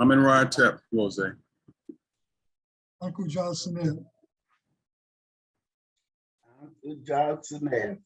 I'm in Ride Rose. Uncle John Smith. Good job, Samantha.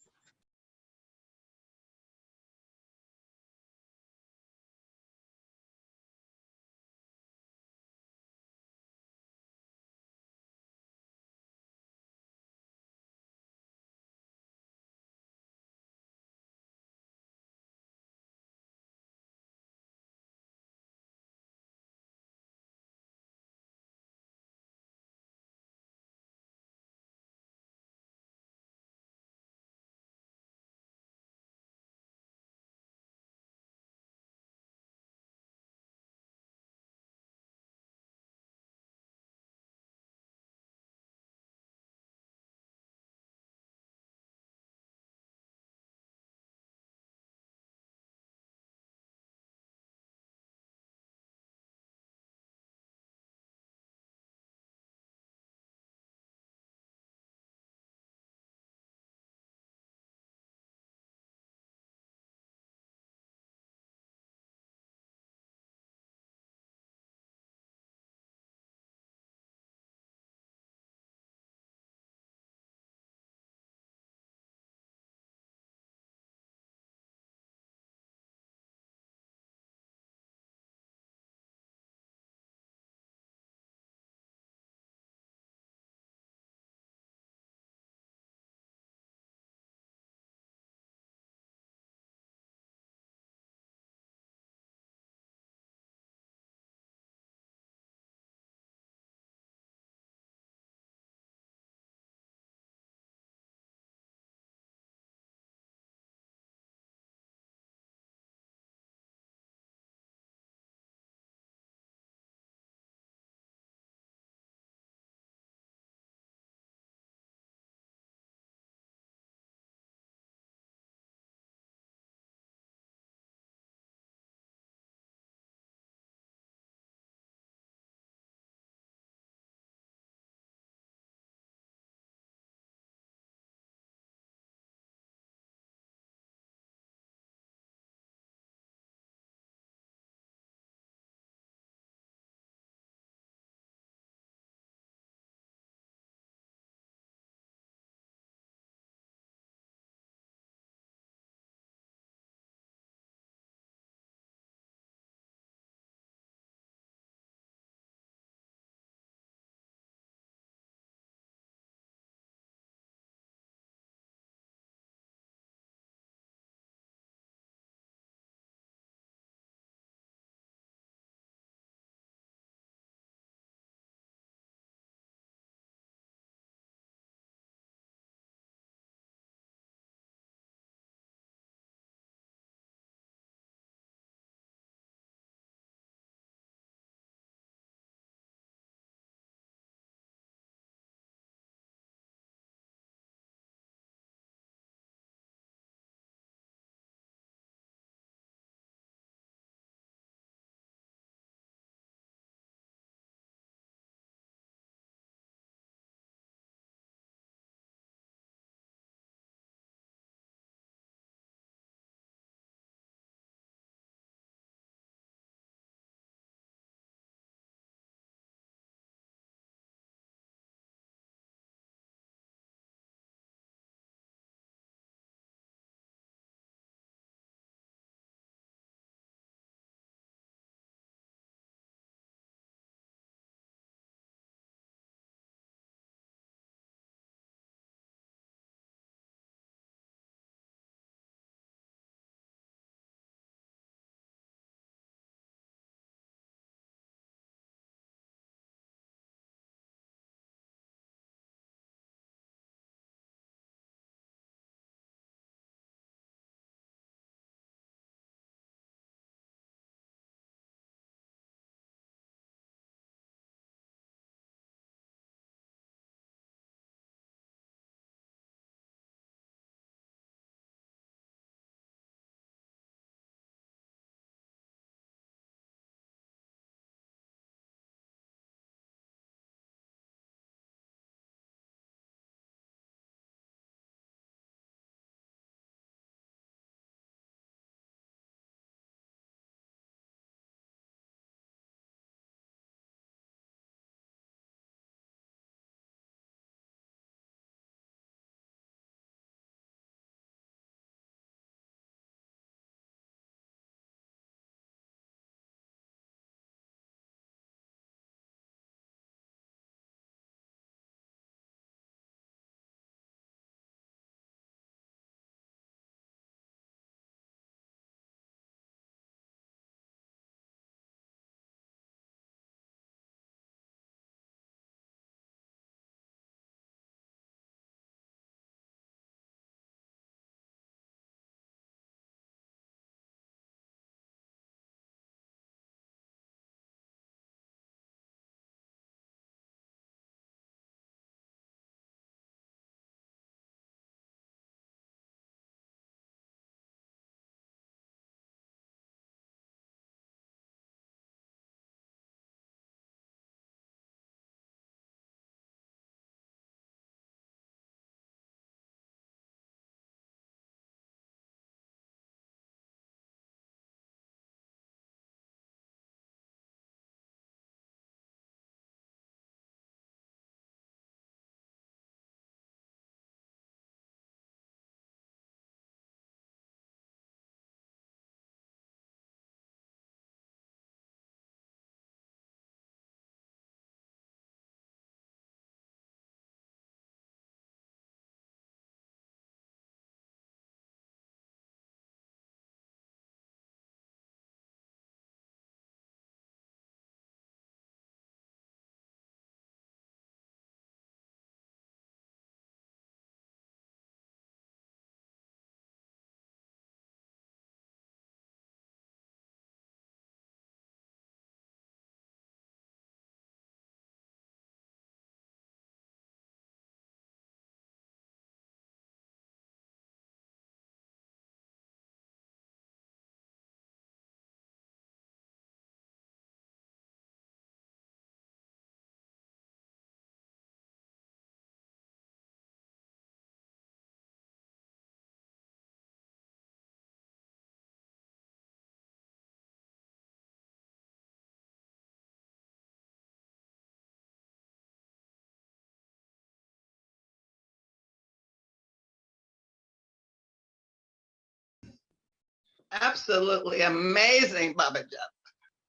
Absolutely amazing, Baba Jeff.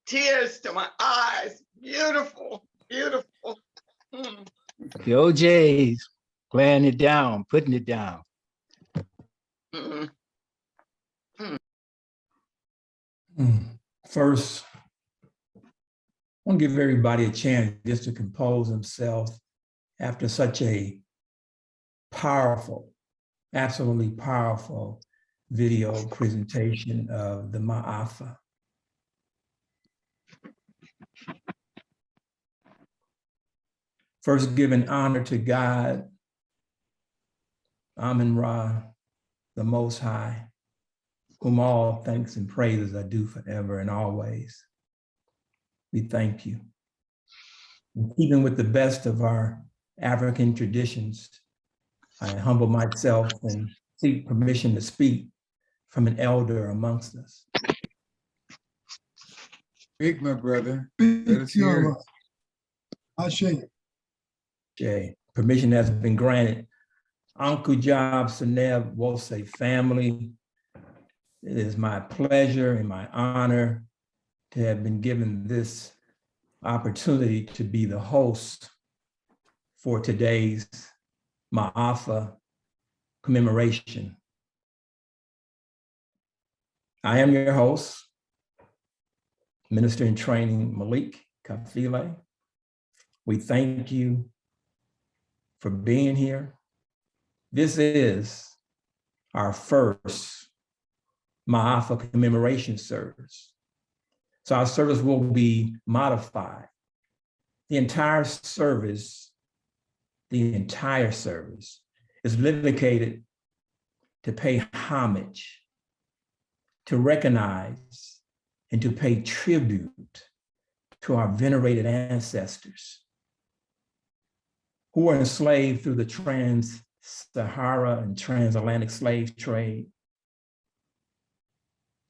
Tears to my eyes. Beautiful, beautiful. Mm. The OJs laying it down, putting it down. Mm. First, I want to give everybody a chance just to compose themselves after such a powerful, absolutely powerful video presentation of the Maafa. First, giving honor to God, Amun-Ra, the Most High, whom all thanks and praises are due forever and always. We thank you. Even with the best of our African traditions, I humble myself and seek permission to speak from an elder amongst us. Speak, my brother. Let us hear it. Ashe. Jay, permission has been granted. Uncle Job Seneb Wose family, it is my pleasure and my honor to have been given this opportunity to be the host for today's Maafa commemoration. I am your host, Minister in Training Malik Kafile. We thank you for being here. This is our first Maafa commemoration service. So our service will be modified. The entire service is dedicated to pay homage, to recognize, and to pay tribute to our venerated ancestors who were enslaved through the trans-Sahara and transatlantic slave trade.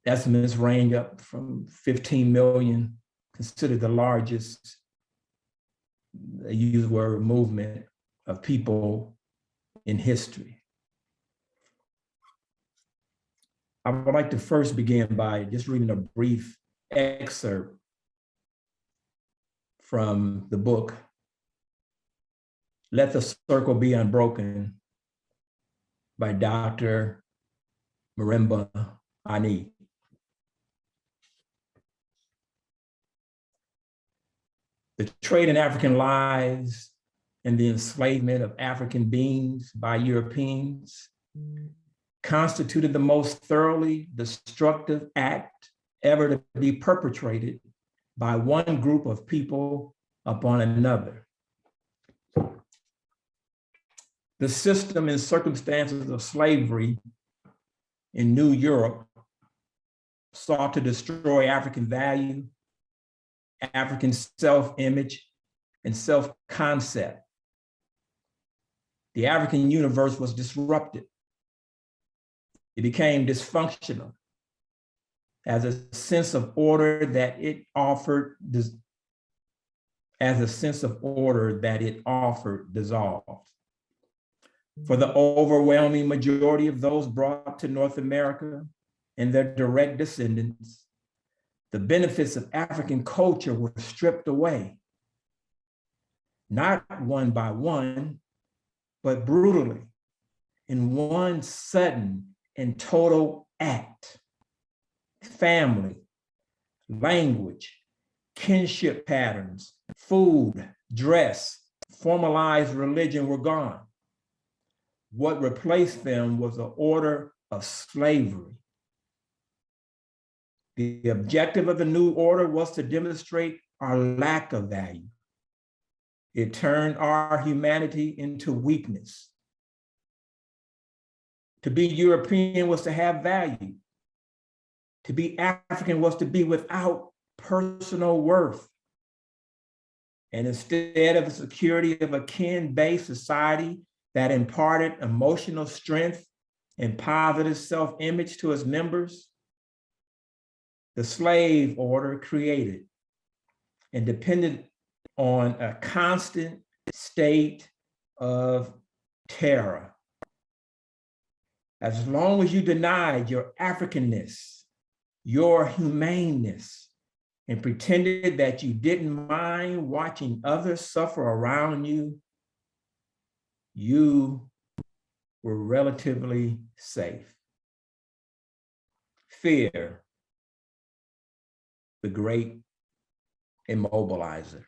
Estimates range up from 15 million, considered the largest, they use the word, movement of people in history. I would like to first begin by just reading a brief excerpt from the book, Let the Circle Be Unbroken by Dr. Marimba Ani. The trade in African lives and the enslavement of African beings by Europeans constituted the most thoroughly destructive act ever to be perpetrated by one group of people upon another. The system and circumstances of slavery in New Europe sought to destroy African value, African self-image, and self-concept. The African universe was disrupted. It became dysfunctional as a sense of order that it offered dissolved. For the overwhelming majority of those brought to North America and their direct descendants, the benefits of African culture were stripped away, not one by one, but brutally, in one sudden and total act. Family, language, kinship patterns, food, dress, formalized religion were gone. What replaced them was the order of slavery. The objective of the new order was to demonstrate our lack of value. It turned our humanity into weakness. To be European was to have value. To be African was to be without personal worth. And instead of the security of a kin-based society that imparted emotional strength and positive self-image to its members, the slave order created and depended on a constant state of terror. As long as you denied your Africanness, your humaneness and pretended that you didn't mind watching others suffer around you, you were relatively safe. Fear, the great immobilizer.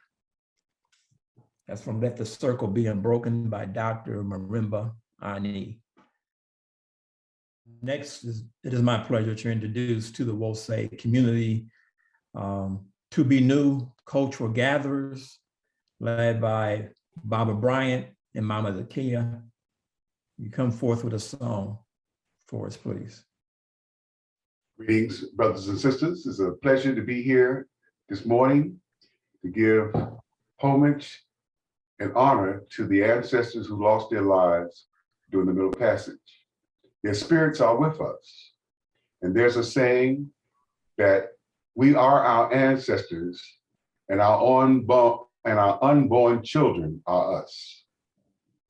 That's from Let the Circle Be Unbroken by Dr. Marimba Ani. Next, it is my pleasure to introduce to the Wose community To Be New cultural gatherers led by Baba Bryant and Mama Zakia. You come forth with a song for us, please. Greetings, brothers and sisters. It's a pleasure to be here this morning to give homage and honor to the ancestors who lost their lives during the Middle Passage. Their spirits are with us. And there's a saying that we are our ancestors and our unborn children are us.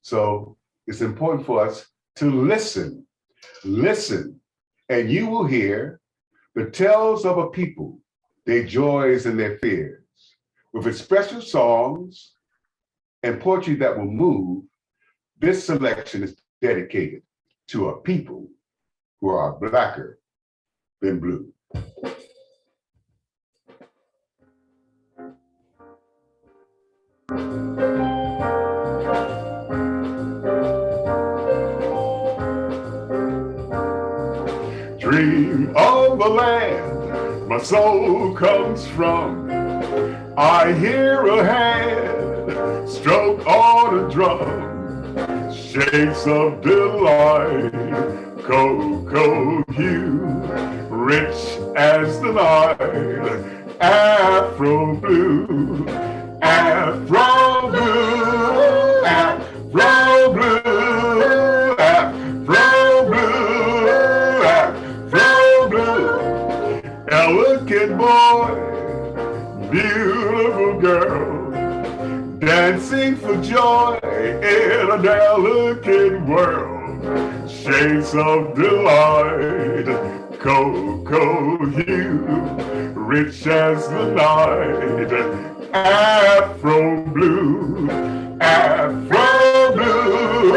So it's important for us to listen, and you will hear the tales of a people, their joys and their fears, with expressive songs and poetry that will move. This selection is dedicated to a people who are blacker than blue. Dream of the land my soul comes from. I hear a hand stroke on a drum. Shades of delight, cocoa hue, rich as the night. Afro blue, Afro blue, Afro blue, Afro blue, Afro blue. Elegant boy, beautiful girl, dancing for joy in a delicate world. Shades of delight, cocoa hue, rich as the night. Afro blue, Afro blue,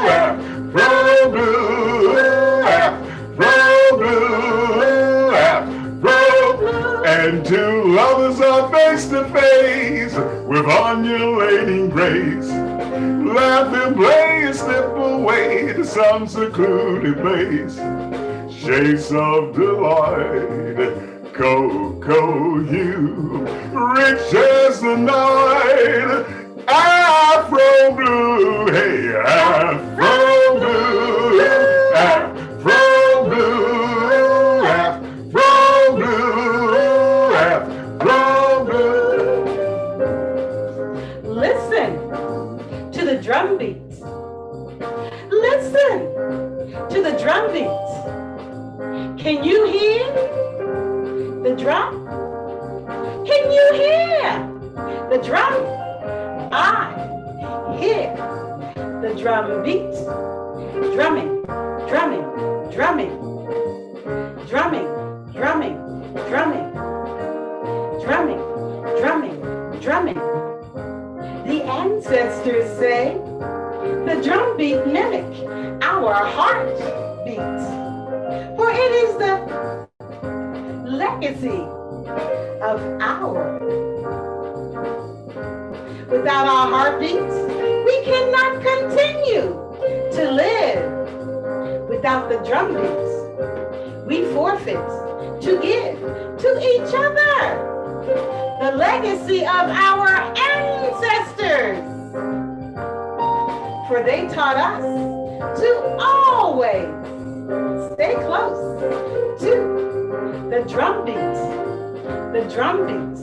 Afro blue, Afro blue, Afro blue. And two lovers are face to face with undulating grace. Laugh and play and slip away to some secluded place. Shades of delight, cocoa hue, rich as the night. Afro blue, hey, Afro blue, Afro blue, Afro blue, Afro blue. Listen to the drum beats. Listen to the drum beats. Can you hear the drum? Can you hear the drum? I hear the drum beats. Drumming, drumming, drumming, drumming, drumming, drumming, drumming, drumming, drumming. The ancestors say the drum beat mimic our heartbeats, for it is the legacy of our. Without our heartbeats, we cannot continue to live. Without the drum beats, we forfeit to give to each other the legacy of our ancestors. For they taught us to always stay close to the drum beats, the drum beats,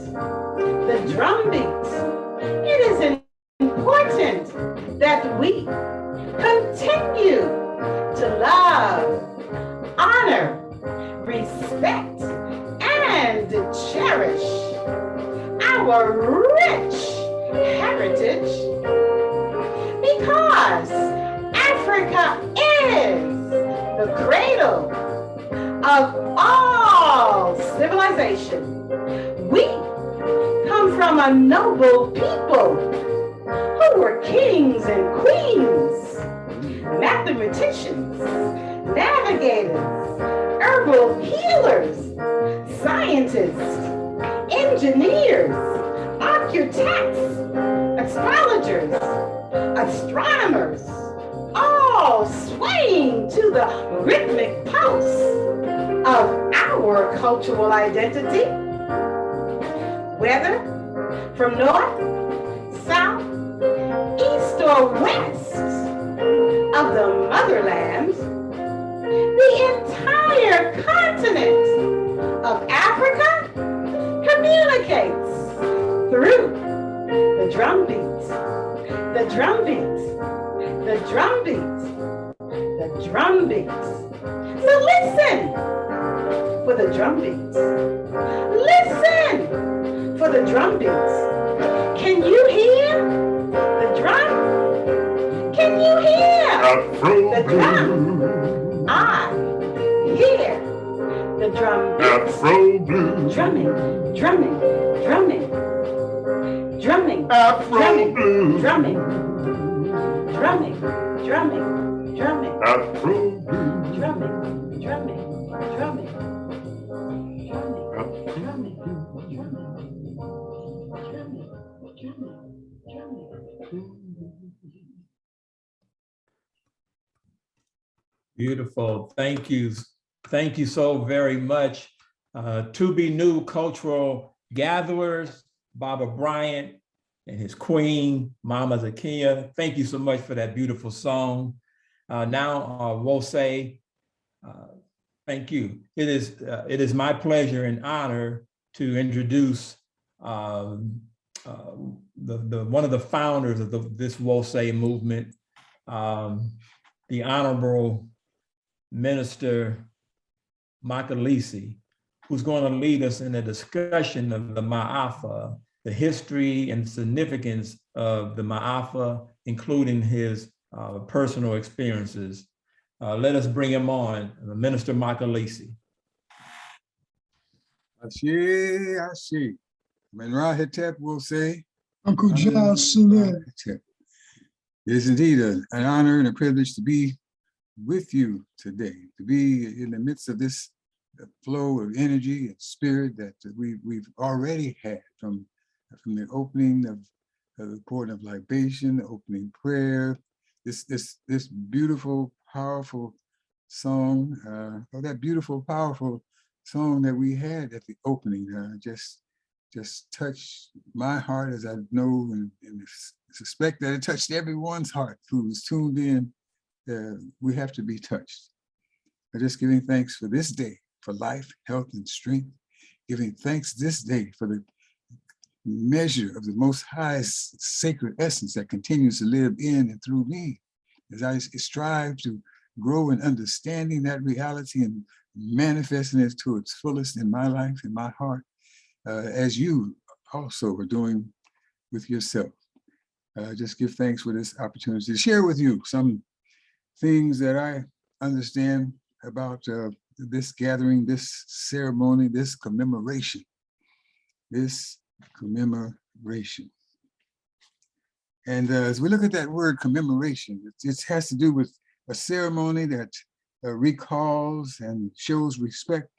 the drum beats. It is important that we continue to love, honor, respect, and cherish our rich heritage, because Africa is the cradle of all civilization. We come from a noble people who were kings and queens, mathematicians, navigators, herbal healers, scientists, engineers, architects, astrologers, astronomers, all swaying to the rhythmic pulse of our cultural identity. Whether from north, south, east, or west of the motherland, the entire continent of Africa communicates through the drum beats, the drum beats, the drum beats, the drum beats. So listen for the drum beats. Listen for the drum beats. Can you hear the drum? Can you hear the drum? I hear the drum beats. Drumming, drumming, drumming, drumming, drumming, drumming, drumming, drumming, drumming, drumming, drumming, drumming, drumming, Beautiful. Thank you. Thank you so very much. To Be New cultural gatherers, Baba Bryant and his queen, Mama Zakia. Thank you so much for that beautiful song. Now, Wose, thank you. It is my pleasure and honor to introduce one of the founders of this Wose movement, the Honorable Minister Maafa Lisi, who's going to lead us in a discussion of the Maafa, the history and significance of the Maafa, including his personal experiences. Let us bring him on, Minister Maafa Lisi. Ashe. Menra Hetep will say. Uncle John Sunet. It is indeed an honor and a privilege to be with you today, to be in the midst of this flow of energy and spirit that we've already had from the opening of the pouring of libation, the opening prayer, this beautiful, powerful song, or that beautiful, powerful song that we had at the opening, just touched my heart, as I know and suspect that it touched everyone's heart who was tuned in. We have to be touched. I'm just giving thanks for this day, for life, health, and strength. Giving thanks this day for the measure of the Most High's sacred essence that continues to live in and through me, as I strive to grow in understanding that reality and manifesting it to its fullest in my life, in my heart, as you also are doing with yourself. Just give thanks for this opportunity to share with you some things that I understand about this gathering, this ceremony, this commemoration. And as we look at that word commemoration, it has to do with a ceremony that recalls and shows respect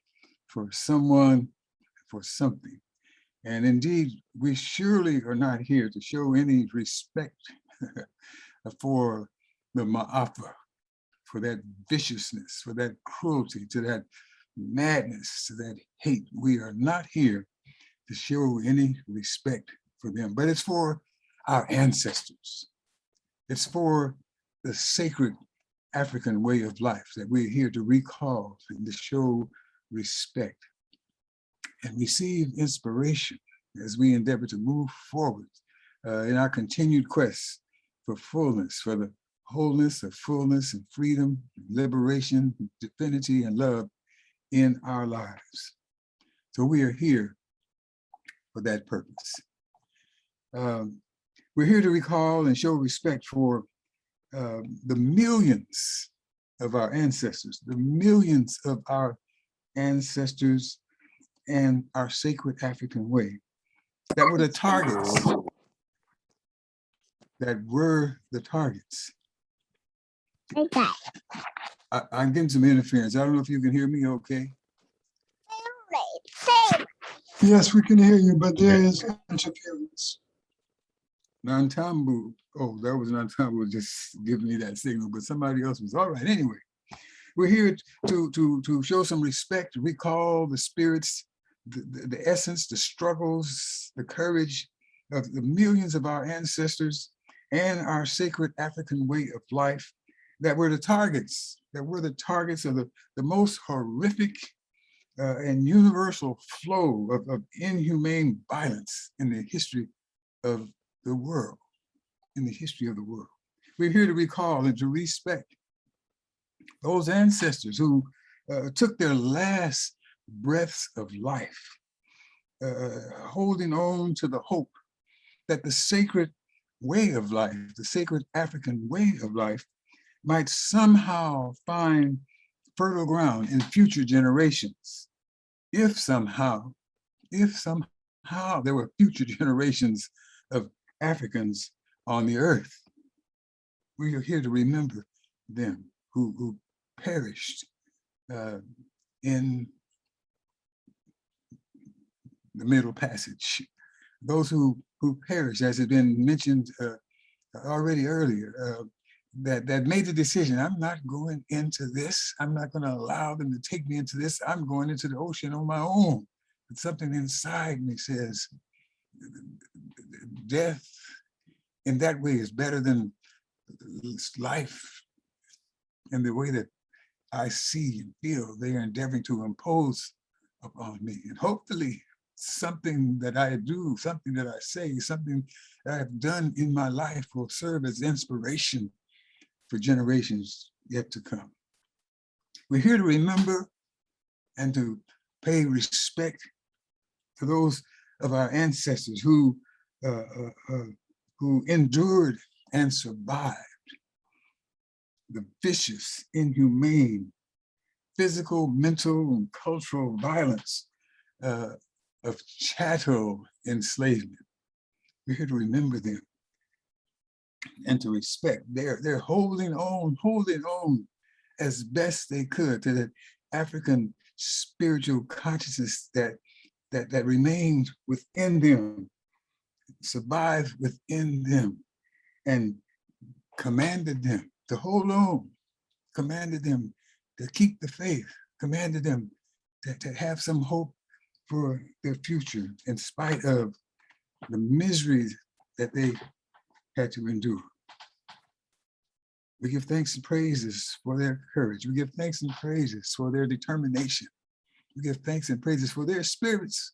for someone, for something. And indeed, we surely are not here to show any respect for the Maafa, for that viciousness, for that cruelty, to that madness, to that hate. We are not here to show any respect for them, but it's for our ancestors. It's for the sacred African way of life that we're here to recall and to show respect and receive inspiration as we endeavor to move forward in our continued quest for fullness, for the wholeness of fullness and freedom, liberation, divinity, and love in our lives. So we are here for that purpose. We're here to recall and show respect for the millions of our ancestors, the millions of our ancestors and our sacred African way that were the targets, I'm getting some interference. I don't know if you can hear me okay. Yes, we can hear you, but there is interference. Nantambu, oh, that was Nantambu just giving me that signal, but somebody else was all right. Anyway, we're here to show some respect, recall the spirits, the essence, the struggles, the courage of the millions of our ancestors and our sacred African way of life that were the targets, of the most horrific and universal flow of inhumane violence in the history of the world, We're here to recall and to respect those ancestors who took their last breaths of life, holding on to the hope that the sacred way of life, the sacred African way of life, might somehow find fertile ground in future generations. If somehow there were future generations of Africans on the earth, we are here to remember them who perished in the Middle Passage. Those who perished, as has been mentioned already earlier, that made the decision, I'm not going into this. I'm not going to allow them to take me into this. I'm going into the ocean on my own. But something inside me says, death in that way is better than life in the way that I see and feel they are endeavoring to impose upon me. And hopefully something that I do, something that I say, something that I've done in my life will serve as inspiration for generations yet to come. We're here to remember and to pay respect to those of our ancestors who endured and survived the vicious, inhumane, physical, mental, and cultural violence of chattel enslavement. We're here to remember them and to respect. They're holding on as best they could to the African spiritual consciousness that remained within them, survived within them, and commanded them to hold on, commanded them to keep the faith, commanded them to have some hope for their future in spite of the miseries that they had to endure. We give thanks and praises for their courage. We give thanks and praises for their determination. We give thanks and praises for their spirits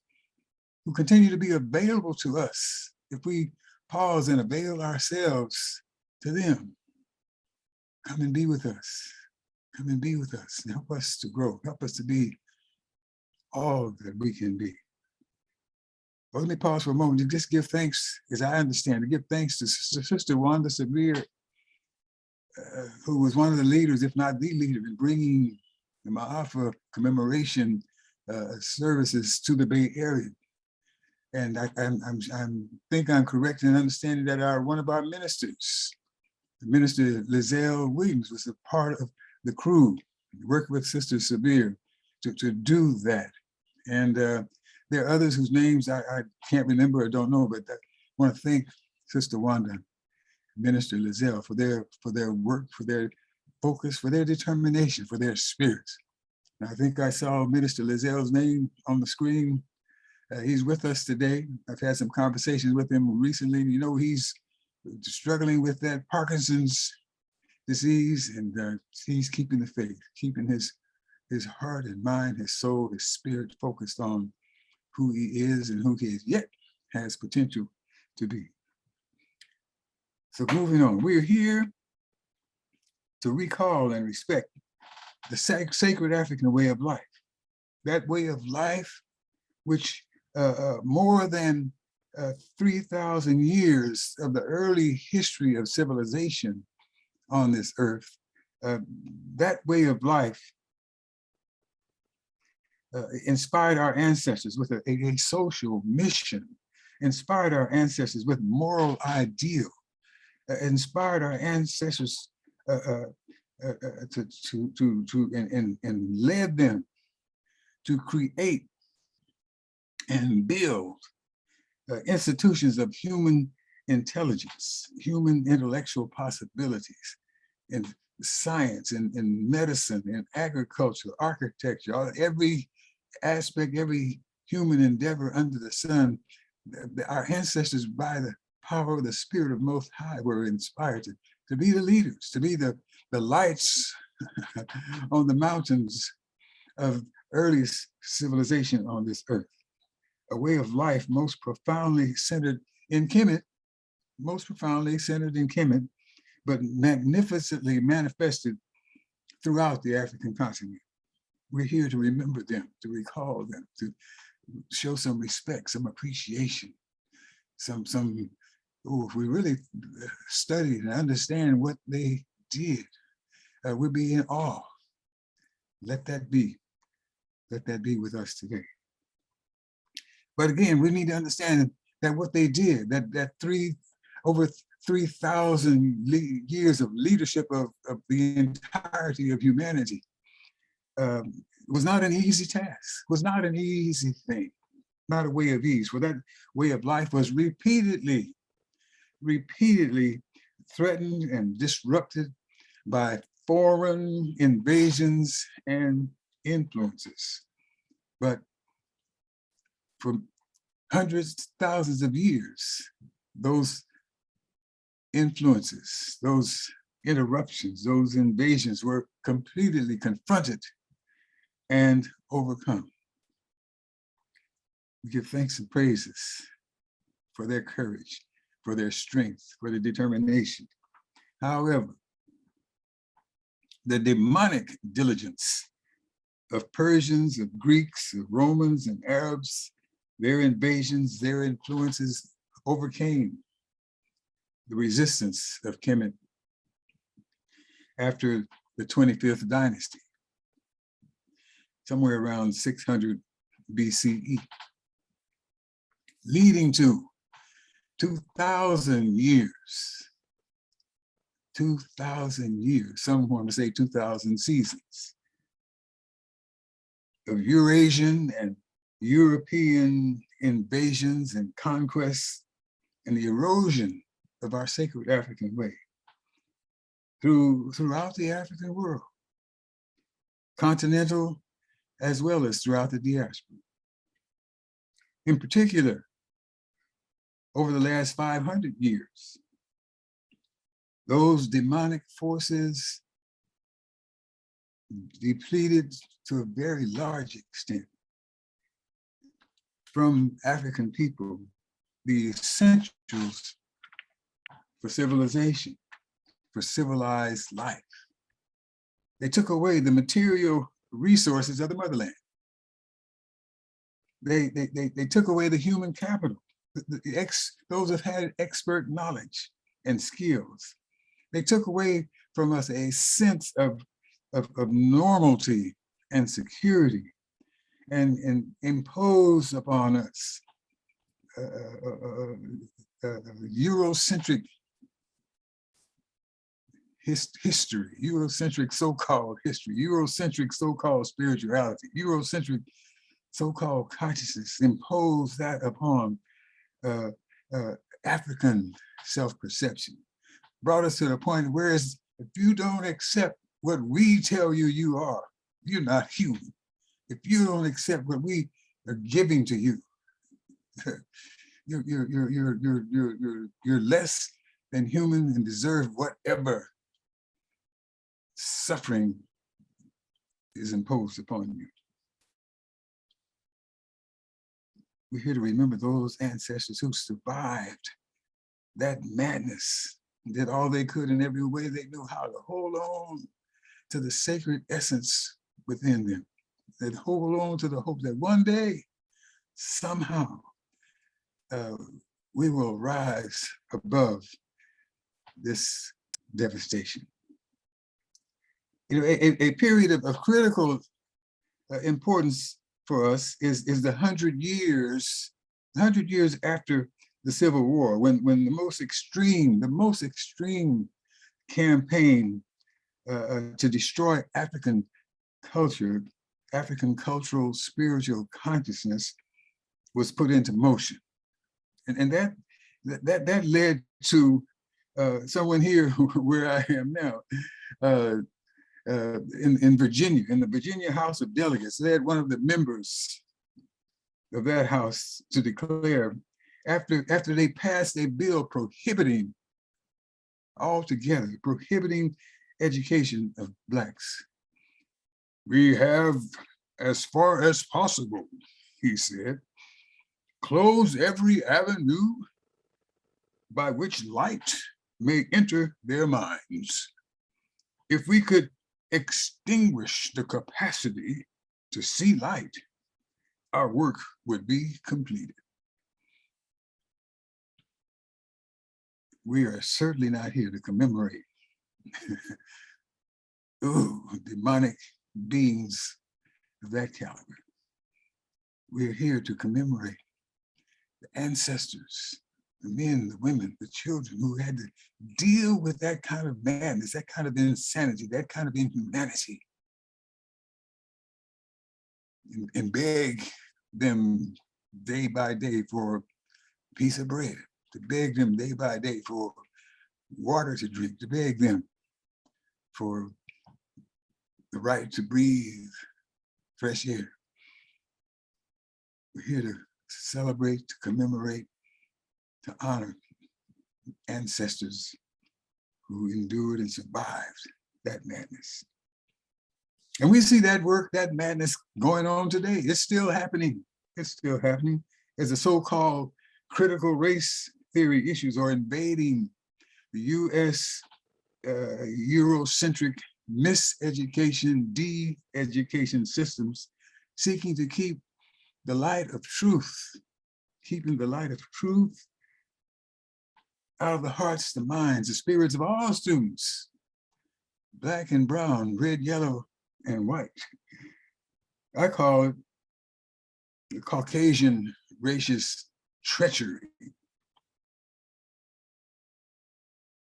who continue to be available to us if we pause and avail ourselves to them. Come and be with us. Come and be with us and help us to grow. Help us to be all that we can be. Well, let me pause for a moment to just give thanks, as I understand, to give thanks to Sister Wanda Severe, who was one of the leaders, if not the leader, in bringing the Maafa commemoration services to the Bay Area. And I think I'm correct in understanding that one of our ministers, Minister Lizelle Williams, was a part of the crew, worked with Sister Severe to do that. And there are others whose names I can't remember or don't know, but I want to thank Sister Wanda, Minister Lizelle, for their work, for their focus, for their determination, for their spirits. And I think I saw Minister Lizelle's name on the screen. He's with us today. I've had some conversations with him recently. You know, he's struggling with that Parkinson's disease, and he's keeping the faith, keeping his heart and mind, his soul, his spirit focused on who he is and who he is yet has potential to be. So moving on, we're here to recall and respect the sacred African way of life. That way of life, which more than 3,000 years of the early history of civilization on this earth, that way of life inspired our ancestors with a social mission, inspired our ancestors with moral ideal, inspired our ancestors and led them to create and build institutions of human intelligence, human intellectual possibilities in science, in medicine, in agriculture, architecture, every aspect, every human endeavor under the sun. Our ancestors, by the power of the Spirit of Most High, were inspired to be the leaders, to be the lights on the mountains of earliest civilization on this earth. A way of life most profoundly centered in Kemet, but magnificently manifested throughout the African continent. We're here to remember them, to recall them, to show some respect, some appreciation, if we really study and understand what they did, we'll be in awe. Let that be with us today. But again, we need to understand that what they did, that over 3,000 years of leadership of the entirety of humanity was not an easy task, was not an easy thing, not a way of ease. For that way of life was repeatedly threatened and disrupted by foreign invasions and influences. But for hundreds, thousands of years, those influences, those interruptions, those invasions were completely confronted and overcome. We give thanks and praises for their courage, for their strength, for their determination. However, the demonic diligence of Persians, of Greeks, of Romans, and Arabs, their invasions, their influences overcame the resistance of Kemet after the 25th dynasty, somewhere around 600 BCE, leading to 2,000 years, some want to say 2,000 seasons of Eurasian and European invasions and conquests and the erosion of our sacred African way throughout the African world, continental as well as throughout the diaspora. In particular, over the last 500 years, those demonic forces depleted to a very large extent from African people the essentials for civilization, for civilized life. They took away the material resources of the motherland. They took away the human capital, those that had expert knowledge and skills. They took away from us a sense of normalcy and security, and imposed upon us Eurocentric history, Eurocentric so-called history, Eurocentric so-called spirituality, Eurocentric so-called consciousness, imposed that upon African self-perception. Brought us to the point where if you don't accept what we tell you you are, you're not human. If you don't accept what we are giving to you, you're less than human and deserve whatever suffering is imposed upon you. We're here to remember those ancestors who survived that madness, did all they could in every way they knew how to hold on to the sacred essence within them, that hold on to the hope that one day, somehow, we will rise above this devastation. You know, a period of critical importance for us is the 100 years after the Civil War, when the most extreme campaign to destroy African culture, African cultural, spiritual consciousness was put into motion. And that led to someone here where I am now, in Virginia, in the Virginia House of Delegates, led one of the members of that house to declare, after they passed a bill prohibiting education of Blacks. "We have, as far as possible," he said, "closed every avenue by which light may enter their minds. If we could extinguish the capacity to see light, our work would be completed." We are certainly not here to commemorate demonic beings of that caliber. We're here to commemorate the ancestors, the men, the women, the children who had to deal with that kind of madness, that kind of insanity, that kind of inhumanity, and beg them day by day for a piece of bread, to beg them day by day for water to drink, to beg them for the right to breathe fresh air. We're here to celebrate, to commemorate, to honor ancestors who endured and survived that madness. And we see that work, that madness going on today. It's still happening. It's still happening as the so-called critical race theory issues are invading the US Eurocentric miseducation, de-education systems, seeking to keep the light of truth, keeping the light of truth out of the hearts, the minds, the spirits of all students, Black and brown, red, yellow, and white. I call it the Caucasian racist treachery.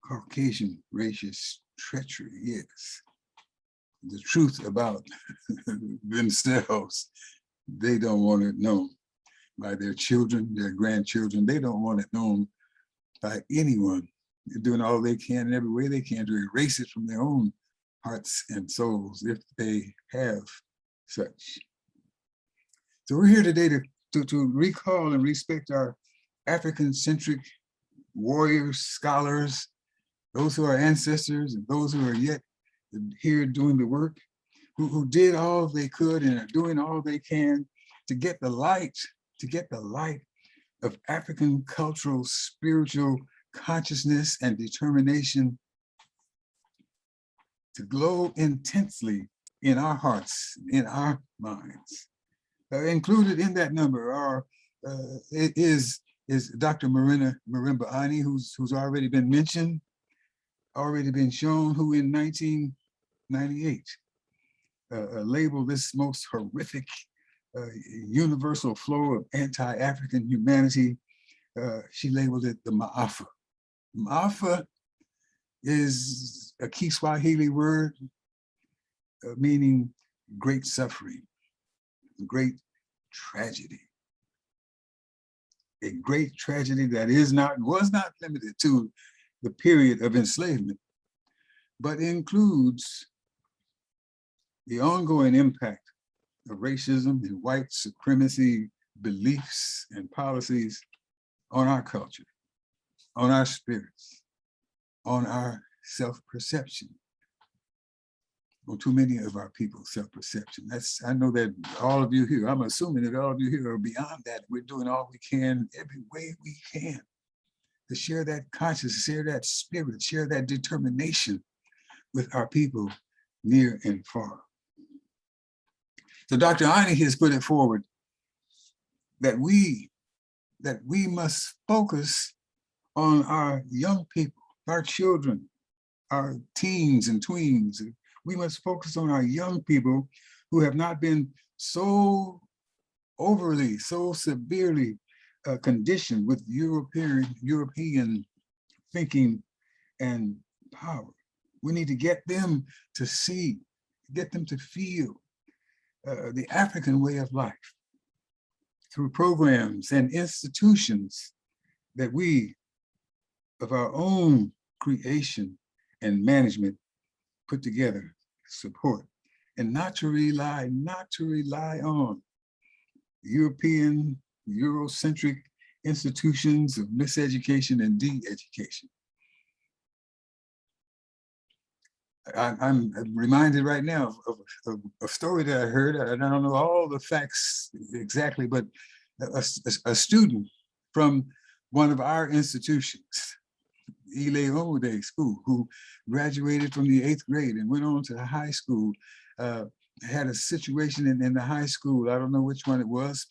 Caucasian racist treachery, yes. The truth about themselves, they don't want it known by their children, their grandchildren. They don't want it known by anyone. They're doing all they can in every way they can to erase it from their own hearts and souls, if they have such. So we're here today to recall and respect our African-centric warriors, scholars, those who are ancestors and those who are yet here doing the work, who did all they could and are doing all they can to get the light of African cultural, spiritual consciousness and determination to glow intensely in our hearts, in our minds. Included in that number is Dr. Marimba Ani, who's already been mentioned, already been shown, who in 1998 labeled this most horrific universal flow of anti-African humanity. She labeled it the Maafa. Maafa is a Kiswahili word meaning great suffering, great tragedy. A great tragedy that was not limited to the period of enslavement, but includes the ongoing impact of racism and white supremacy beliefs and policies on our culture, on our spirits, on our self-perception, on too many of our people's self-perception. I know that all of you here, I'm assuming that all of you here are beyond that. We're doing all we can, every way we can, to share that consciousness, share that spirit, share that determination with our people near and far. So Dr. Ani has put it forward that we must focus on our young people, our children, our teens and tweens. We must focus on our young people who have not been so overly, so severely conditioned with European thinking and power. We need to get them to see, get them to feel the African way of life through programs and institutions that we, of our own creation and management, put together, support, and not to rely on European, Eurocentric institutions of miseducation and de-education. I'm reminded right now of a story that I heard. I don't know all the facts exactly, but a student from one of our institutions, Ile Omode School, who graduated from the 8th grade and went on to the high school, had a situation in the high school. I don't know which one it was.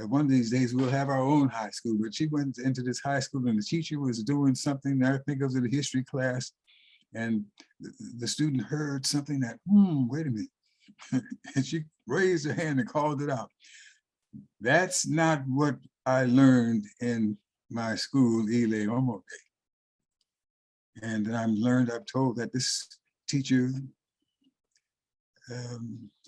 One of these days we'll have our own high school, but she went into this high school and the teacher was doing something, I think it was in a history class, and the student heard something that, wait a minute. And she raised her hand and called it out. That's not what I learned in my school, Ile Omode. And I'm told that this teacher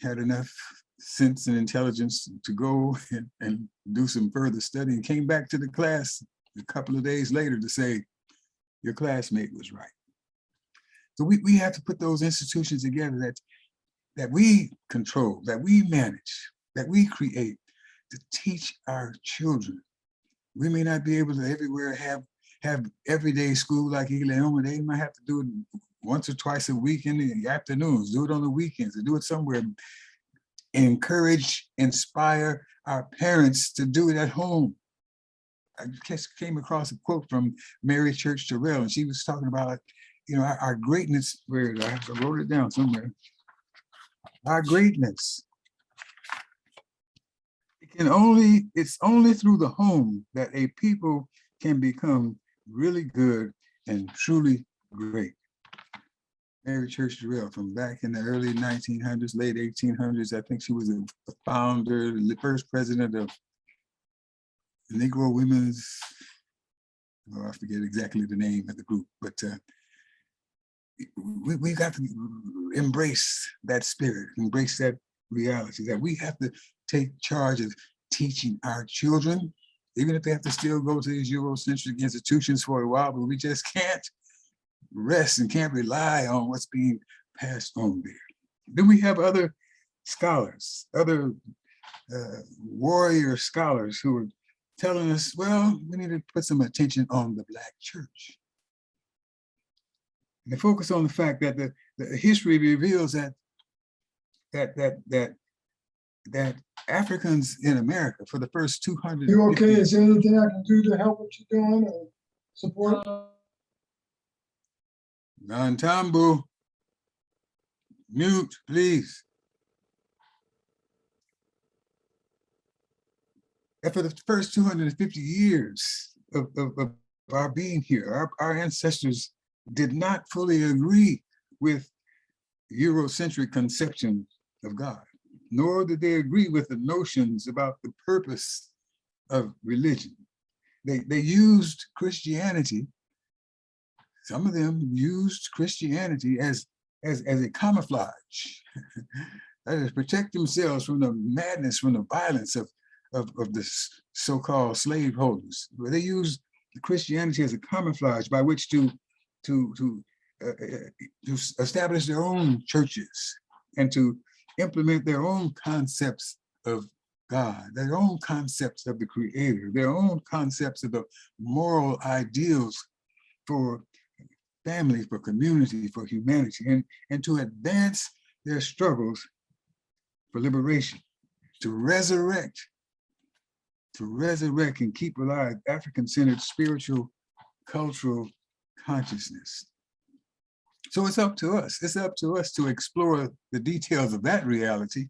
had enough sense and intelligence to go and do some further study, and came back to the class a couple of days later to say, your classmate was right. So we have to put those institutions together that we control, that we manage, that we create to teach our children. We may not be able to everywhere have everyday school like Ile Omode. They might have to do it once or twice a week in the afternoons, do it on the weekends, or do it somewhere. Encourage, inspire our parents to do it at home. I just came across a quote from Mary Church Terrell, and she was talking about, our greatness. Where I wrote it down somewhere. Our greatness. It's only through the home that a people can become really good and truly great. Mary Church Terrell, from back in the early 1900s, late 1800s. I think she was a founder, the first president of Negro Women's, I forget exactly the name of the group, but we got to embrace that spirit, embrace that reality, that we have to take charge of teaching our children, even if they have to still go to these Eurocentric institutions for a while, but we just can't rest and can't rely on what's being passed on there. Then we have other scholars, other warrior scholars who are telling us, well, we need to put some attention on the Black church. And they focus on the fact that the history reveals that Africans in America for the first 200. You okay? Is there anything I can do to help what you're doing or support? Nantambu, mute, please. And for the first 250 years of our being here, our ancestors did not fully agree with Eurocentric conception of God, nor did they agree with the notions about the purpose of religion. They used Christianity. Some of them used Christianity as a camouflage, to protect themselves from the madness, from the violence of the so-called slaveholders. They used Christianity as a camouflage by which to establish their own churches and to implement their own concepts of God, their own concepts of the Creator, their own concepts of the moral ideals for family, for community, for humanity, and to advance their struggles for liberation, to resurrect and keep alive African-centered spiritual, cultural consciousness. So it's up to us. It's up to us to explore the details of that reality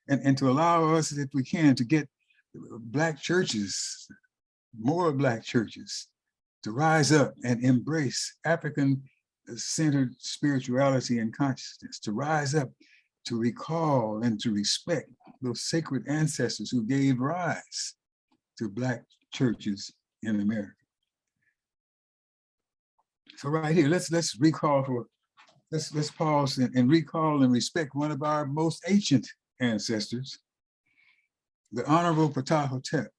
and to allow us, if we can, to get Black churches, more Black churches, to rise up and embrace African-centered spirituality and consciousness, to rise up to recall and to respect those sacred ancestors who gave rise to Black churches in America. So right here, let's pause and recall and respect one of our most ancient ancestors, the Honorable Ptah,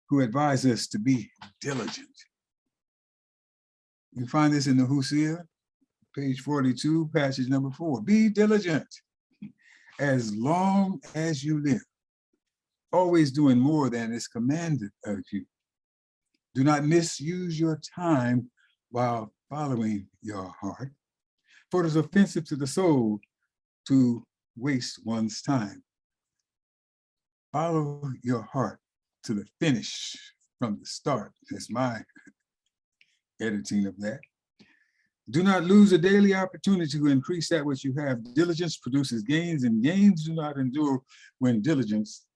who advised us to be diligent. You find this in the Hosea, page 42, passage number 4. Be diligent as long as you live, always doing more than is commanded of you. Do not misuse your time while following your heart, for it is offensive to the soul to waste one's time. Follow your heart to the finish from the start. That's my editing of that. Do not lose a daily opportunity to increase that which you have. Diligence produces gains, and gains do not endure when diligence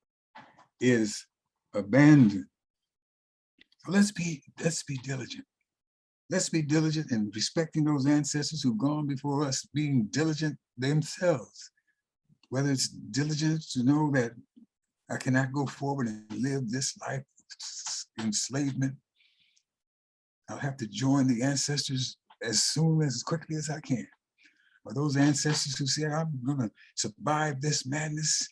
is abandoned. So let's be diligent. Let's be diligent in respecting those ancestors who've gone before us, being diligent themselves. Whether it's diligence to know that I cannot go forward and live this life of enslavement. I'll have to join the ancestors as quickly as I can. Or those ancestors who say, I'm gonna survive this madness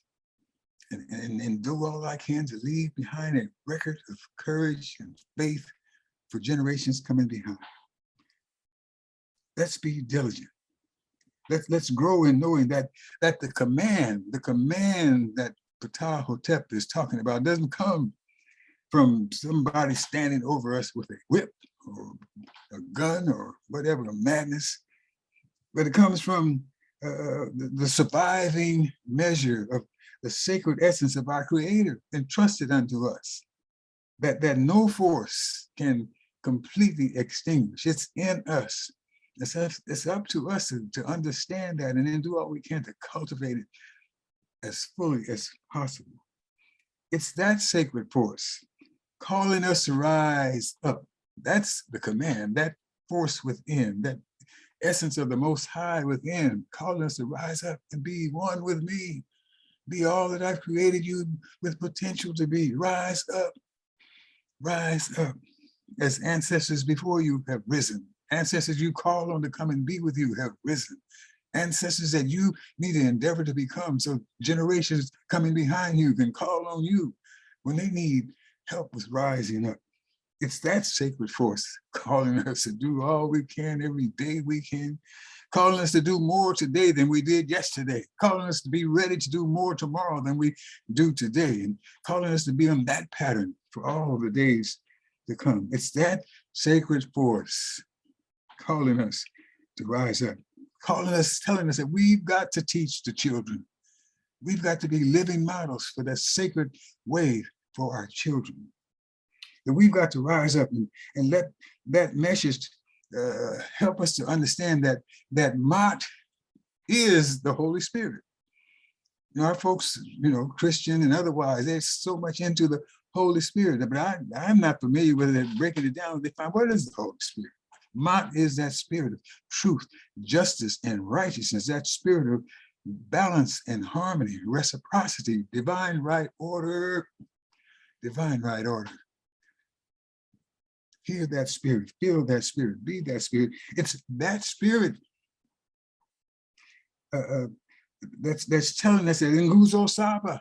and do all I can to leave behind a record of courage and faith for generations coming behind. Let's be diligent. Let's grow in knowing that the command that Ptah is talking about doesn't come from somebody standing over us with a whip or a gun or whatever, a madness, but it comes from the surviving measure of the sacred essence of our Creator entrusted unto us, that no force can completely extinguish. It's in us. It's up to us to understand that and then do all we can to cultivate it as fully as possible. It's that sacred force calling us to rise up. That's the command, that force within, that essence of the Most High within, calling us to rise up and be one with me. Be all that I've created you with potential to be. Rise up, as ancestors before you have risen. Ancestors you call on to come and be with you have risen. Ancestors that you need to endeavor to become, so generations coming behind you can call on you when they need help with rising up. It's that sacred force calling us to do all we can every day we can, calling us to do more today than we did yesterday, calling us to be ready to do more tomorrow than we do today, and calling us to be on that pattern for all the days to come. It's that sacred force calling us to rise up, calling us, telling us that we've got to teach the children. We've got to be living models for that sacred way for our children. That we've got to rise up and let that message help us to understand that Ma'at is the Holy Spirit. You know, our folks, Christian and otherwise, they're so much into the Holy Spirit, but I'm not familiar with it, breaking it down. They find, what is the Holy Spirit? Ma'at is that spirit of truth, justice, and righteousness, that spirit of balance and harmony, reciprocity, divine right order, divine right order. Hear that spirit, feel that spirit, be that spirit. It's that spirit that's telling us that Nguzo Saba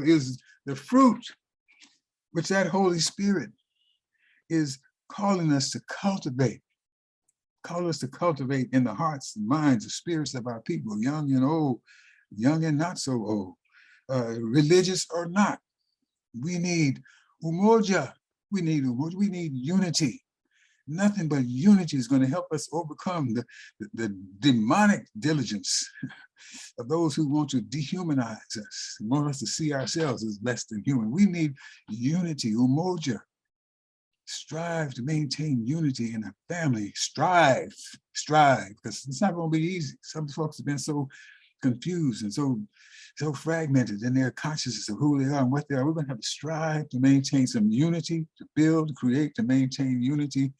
is the fruit which that Holy Spirit is calling us to cultivate. Call us to cultivate in the hearts and minds and spirits of our people, young and old, young and not so old, religious or not. We need umoja. We need unity. Nothing but unity is going to help us overcome the demonic diligence of those who want to dehumanize us, want us to see ourselves as less than human. We need unity, umoja. Strive to maintain unity in a family. Strive, because it's not going to be easy. Some folks have been so confused and so fragmented in their consciousness of who they are and what they are. We're going to have to strive to maintain some unity, to build, create, to maintain unity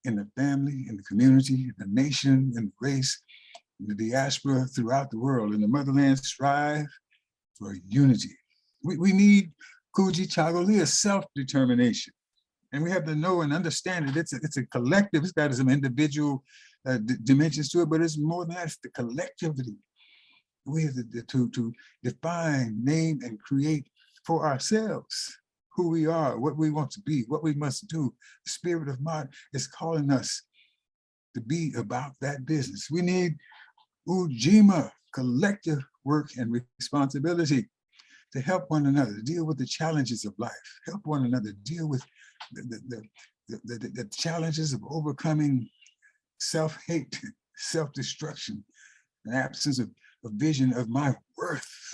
in the family, in the community, in the nation, in the race, the diaspora throughout the world and the motherland strive for unity. We need Kujichagulia self-determination. And we have to know and understand that it's a collective. It's got some individual dimensions to it, but it's more than that. It's the collectivity. We have to define, name, and create for ourselves who we are, what we want to be, what we must do. The spirit of mind is calling us to be about that business. We need Ujima, collective work and responsibility to help one another, deal with the challenges of life, help one another deal with the challenges of overcoming self-hate, self-destruction, an absence of a vision of my worth.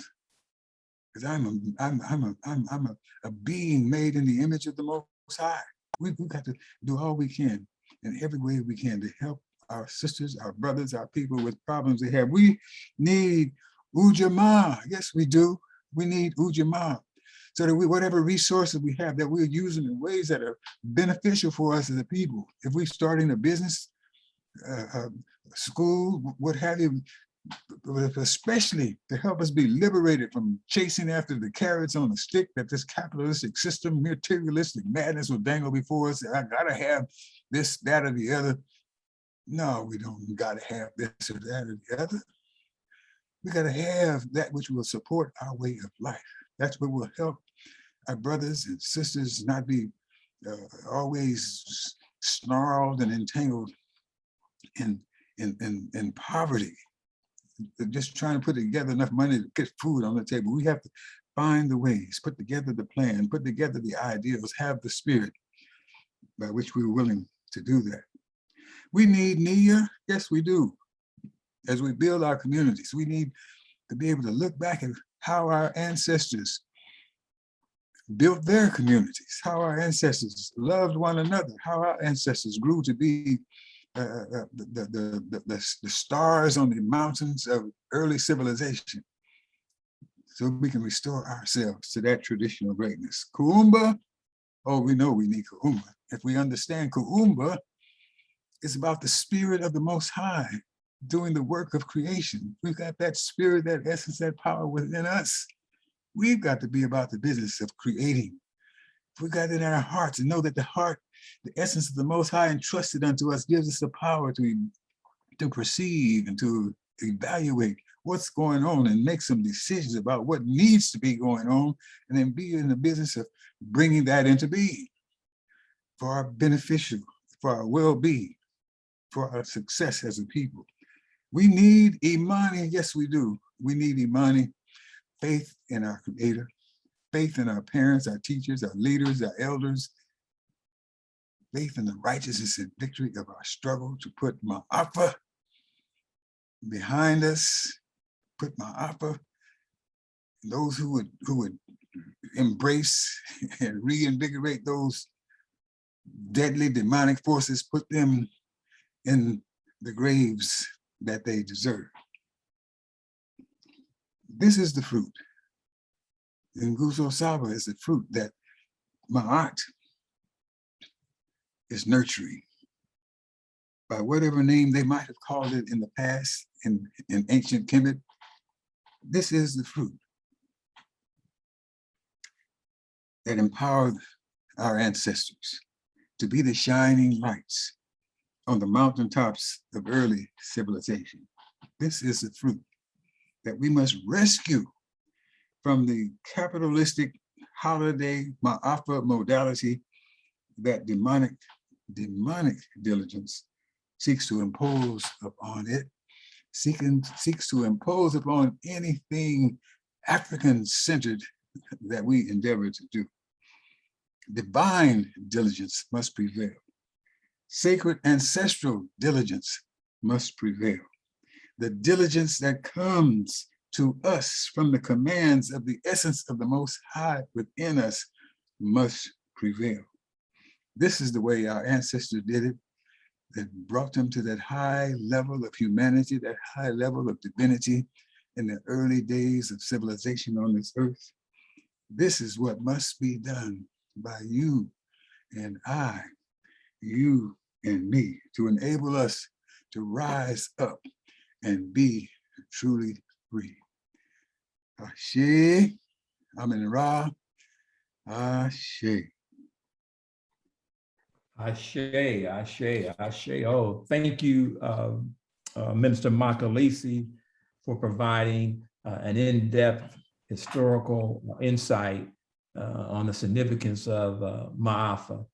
Because I'm a being made in the image of the Most High. We've got to do all we can in every way we can to help our sisters, our brothers, our people with problems they have. We need Ujamaa. Yes, we do. We need Ujamaa. So that whatever resources we have, that we're using in ways that are beneficial for us as a people. If we're starting a business, school, what have you, especially to help us be liberated from chasing after the carrots on the stick that this capitalistic system, materialistic madness will dangle before us. I gotta have this, that, or the other. No, we don't gotta have this or that or the other. We gotta have that which will support our way of life. That's what will help our brothers and sisters not be always snarled and entangled in poverty. They're just trying to put together enough money to get food on the table. We have to find the ways, put together the plan, put together the ideals, have the spirit by which we're willing to do that. We need Nia, yes we do. As we build our communities, we need to be able to look back at how our ancestors built their communities, how our ancestors loved one another, how our ancestors grew to be the stars on the mountains of early civilization, so we can restore ourselves to that traditional greatness. Kuumba, oh, we know we need Kuumba. If we understand Kuumba, it's about the spirit of the Most High doing the work of creation. We've got that spirit, that essence, that power within us. We've got to be about the business of creating. If we got it in our hearts and know that the heart, the essence of the Most High entrusted unto us gives us the power to perceive and to evaluate what's going on and make some decisions about what needs to be going on, and then be in the business of bringing that into being for our beneficial, for our well-being, for our success as a people. We need Imani, yes we do. We need Imani, faith in our Creator, faith in our parents, our teachers, our leaders, our elders, faith in the righteousness and victory of our struggle to put Maafa behind us, put Maafa, those who would embrace and reinvigorate those deadly demonic forces, put them in the graves that they deserve. This is the fruit. Nguzo Saba is the fruit that Ma'at is nurturing. By whatever name they might have called it in the past, in ancient Kemet, this is the fruit that empowered our ancestors to be the shining lights on the mountaintops of early civilization. This is the fruit that we must rescue from the capitalistic holiday Maafa modality that demonic diligence seeks to impose upon it, seeks to impose upon anything African-centered that we endeavor to do. Divine diligence must prevail. Sacred ancestral diligence must prevail. The diligence that comes to us from the commands of the essence of the Most High within us must prevail. This is the way our ancestors did it, that brought them to that high level of humanity, that high level of divinity in the early days of civilization on this earth. This is what must be done by you and I, you and me, to enable us to rise up and be truly free. Ashe, Amen Ra, Ashe. Ashe, Ashe, Ashe. Oh, thank you, Minister Maafa Lisi, for providing an in-depth historical insight on the significance of Maafa.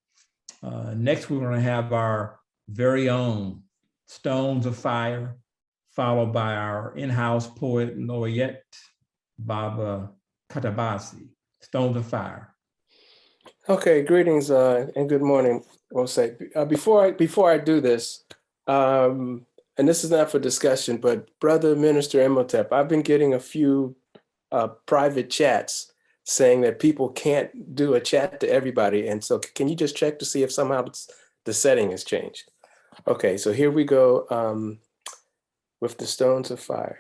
Next, we're going to have our very own Stones of Fire, followed by our in-house poet laureate, Baba Katabasi. Stones of Fire. Okay, greetings and good morning. I'll say before I do this, and this is not for discussion, but Brother Minister Imhotep, I've been getting a few private chats saying that people can't do a chat to everybody, and so can you just check to see if somehow the setting has changed? Okay, so here we go with the Stones of Fire.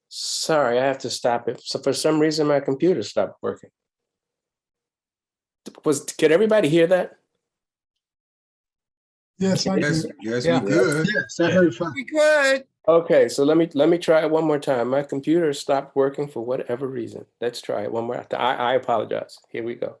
Sorry, I have to stop it. So for some reason, my computer stopped working. Can everybody hear that? Yes, I Yes, can. yes, Yeah. we could. Yes, I heard fine. We could. Okay, so let me try it one more time. My computer stopped working for whatever reason. Let's try it one more time. I apologize. Here we go.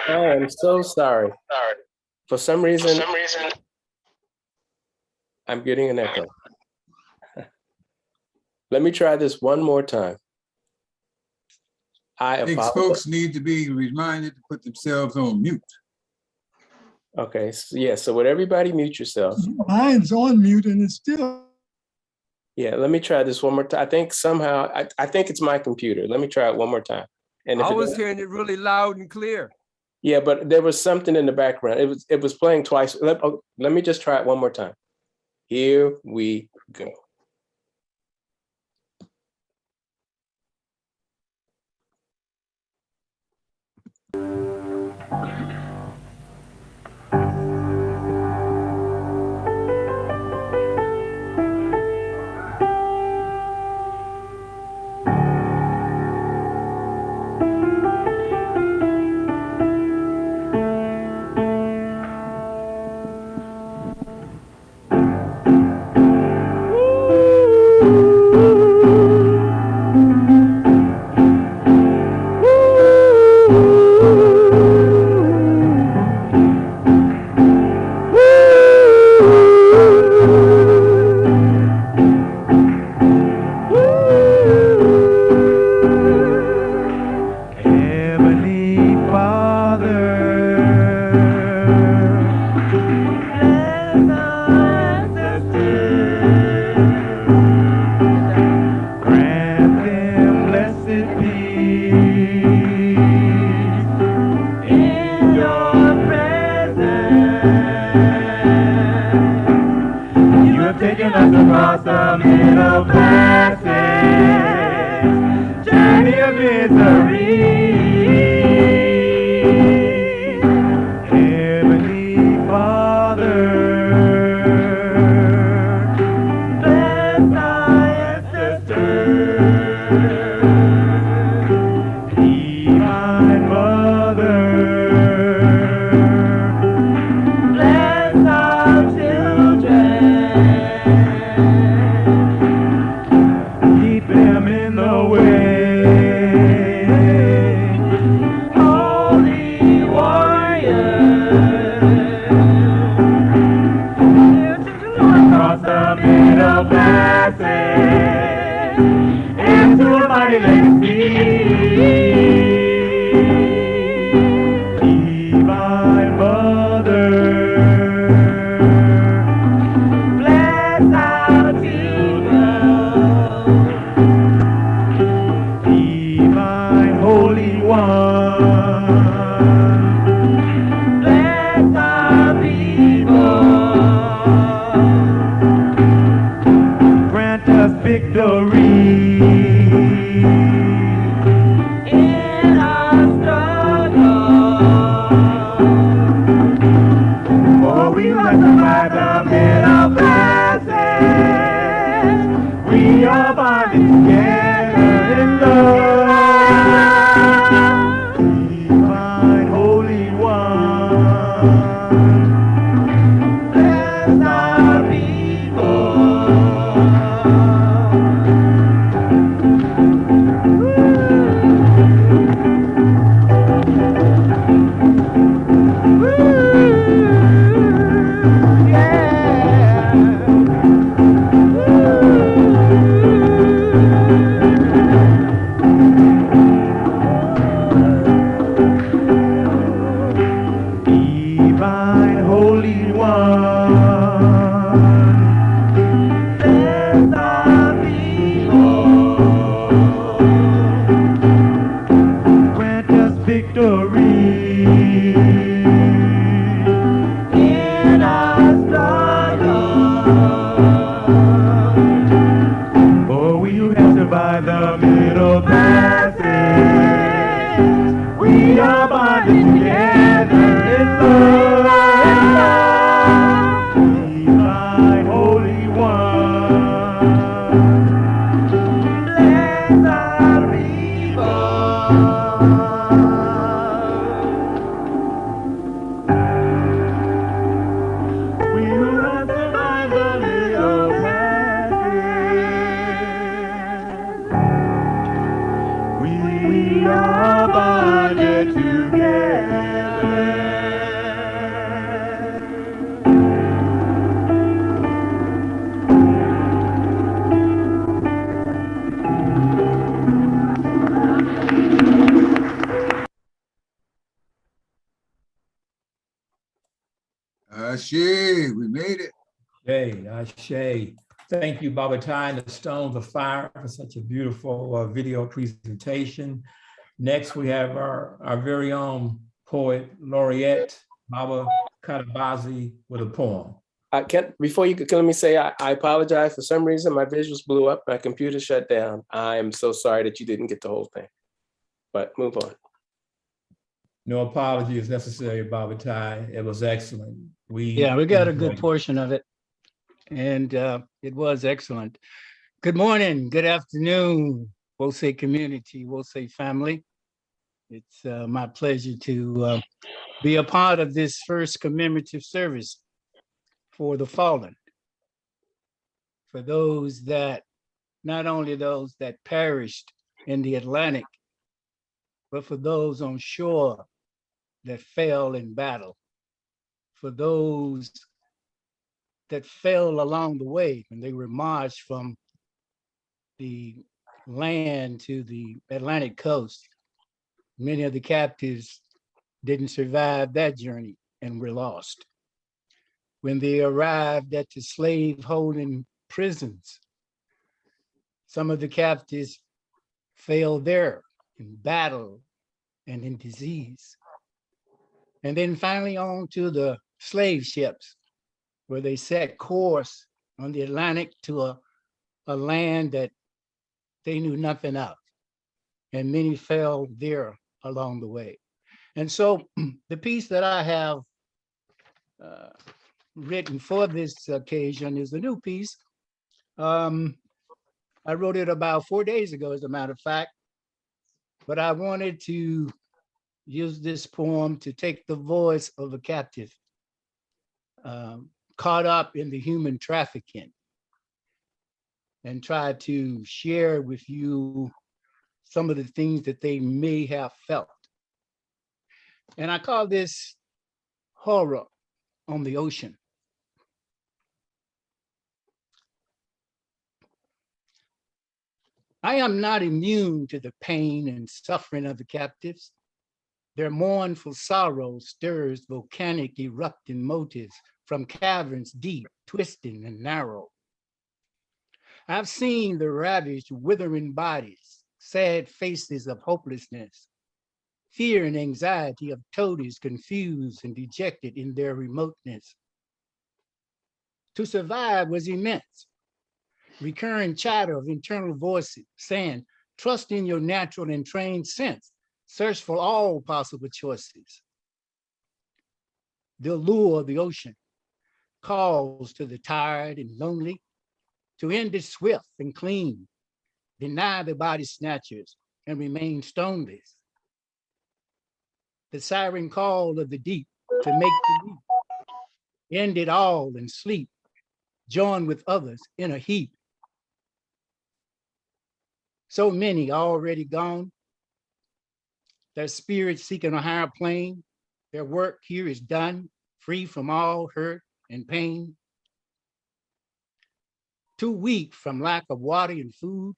I am so sorry. For some reason, I'm getting an echo. Let me try this one more time. I These apologize. folks need to be reminded to put themselves on mute. Okay, so yeah, so would everybody mute yourself? Mine's on mute and it's still. Yeah, let me try this one more time. I think somehow, I think it's my computer. Let me try it one more time. And if I it was doesn't- hearing it really loud and clear. Yeah, but there was something in the background. It was playing twice. Let me just try it one more time. Here we go. taking us across the Middle Passage, journey of misery. Heavenly Father, bless thy ancestors. Divine Mother, bless our children. Keep them in the way. Holy warriors, across the Middle Passage into a mighty lake sea. Divine Mother, bless our children. Divine Holy One, bless our people. Grant us victory in our struggle. For we must survive the Middle Passage. We are bonded together in love. Divine Holy One, bless our people. Divine Holy One, bless our people. Grant us victory in our struggle. For we who have survived the Middle Passage, we are bonded together in love. Divine Holy One, bless our people. We who have survived the Middle Passage, we are bonded together. Ashe, we made it. Ashe. Thank you, Baba Ty and the Stones of Fire, for such a beautiful video presentation. Next, we have our very own poet laureate, Baba Katabazi, with a poem. I can't, before you could, let me say, I apologize. For some reason, my visuals blew up, my computer shut down. I am so sorry that you didn't get the whole thing, but move on. No apology is necessary, Baba Ty. It was excellent. We got a good portion of it, and it was excellent. Good morning, good afternoon, Wosei community, Wosei family. It's my pleasure to be a part of this first commemorative service for the fallen, for those that, not only those that perished in the Atlantic, but for those on shore that fell in battle, for those that fell along the way when they were marched from the land to the Atlantic coast. Many of the captives didn't survive that journey and were lost. When they arrived at the slave holding prisons, some of the captives fell there in battle and in disease. And then finally on to the slave ships, where they set course on the Atlantic to a land that they knew nothing of. And many fell there along the way. And so the piece that I have written for this occasion is a new piece. I wrote it about 4 days ago, as a matter of fact, but I wanted to use this poem to take the voice of a captive caught up in the human trafficking and try to share with you some of the things that they may have felt. And I call this Horror on the Ocean. I am not immune to the pain and suffering of the captives. Their mournful sorrow stirs volcanic erupting motives from caverns deep, twisting and narrow. I've seen the ravaged, withering bodies, sad faces of hopelessness, fear and anxiety of toadies confused and dejected in their remoteness. To survive was immense. Recurring chatter of internal voices saying, trust in your natural and trained sense, search for all possible choices. The allure of the ocean calls to the tired and lonely to end it swift and clean, deny the body snatchers and remain stoneless. The siren call of the deep to make the leap, end it all and sleep, join with others in a heap. So many already gone, their spirits seeking a higher plane, their work here is done, free from all hurt and pain. Too weak from lack of water and food,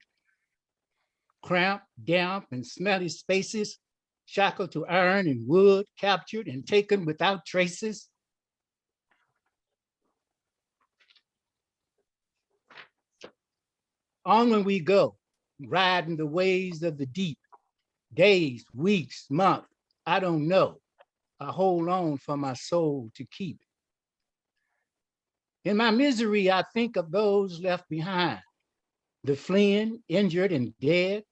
cramped, damp, and smelly spaces, shackled to iron and wood, captured and taken without traces. On when we go, riding the waves of the deep, days, weeks, months, I don't know. I hold on for my soul to keep. In my misery, I think of those left behind, the fleeing, injured, and dead.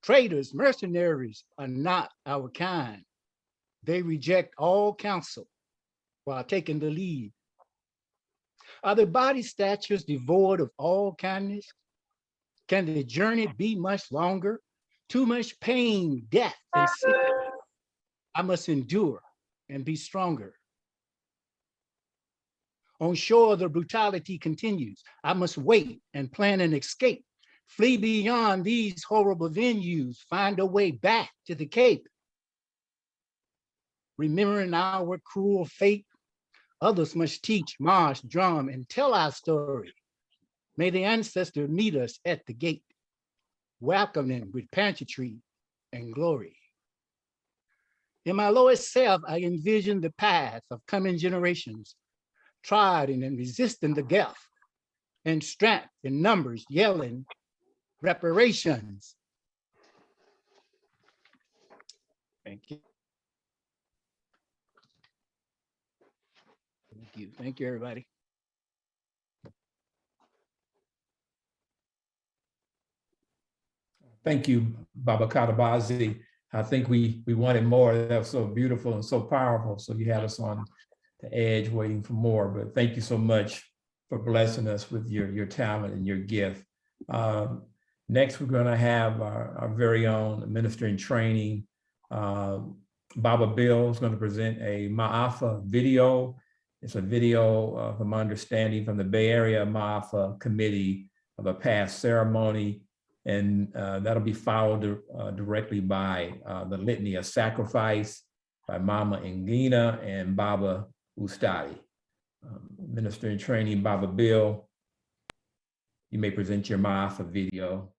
Traitors, mercenaries are not our kind. They reject all counsel while taking the lead. Are the body statues devoid of all kindness? Can the journey be much longer? Too much pain, death, and sin. I must endure and be stronger. On shore, the brutality continues. I must wait and plan an escape. Flee beyond these horrible venues, find a way back to the Cape. Remembering our cruel fate, others must teach, march, drum, and tell our story. May the ancestor meet us at the gate, welcoming with pageantry and glory. In my lowest self, I envision the path of coming generations, trodden and resisting the gulf, and strapped in numbers yelling, reparations. Thank you. Thank you. Thank you, everybody. Thank you, Baba Katabazi. I think we wanted more. That was so beautiful and so powerful. So you had us on the edge waiting for more. But thank you so much for blessing us with your talent and your gift. Next, we're going to have our very own minister in training. Baba Bill is going to present a Maafa video. It's a video, from my understanding, from the Bay Area Maafa committee of a past ceremony. And that'll be followed directly by the Litany of Sacrifice by Mama Ngina and Baba Ustadi. Minister in training, Baba Bill, you may present your Maafa video.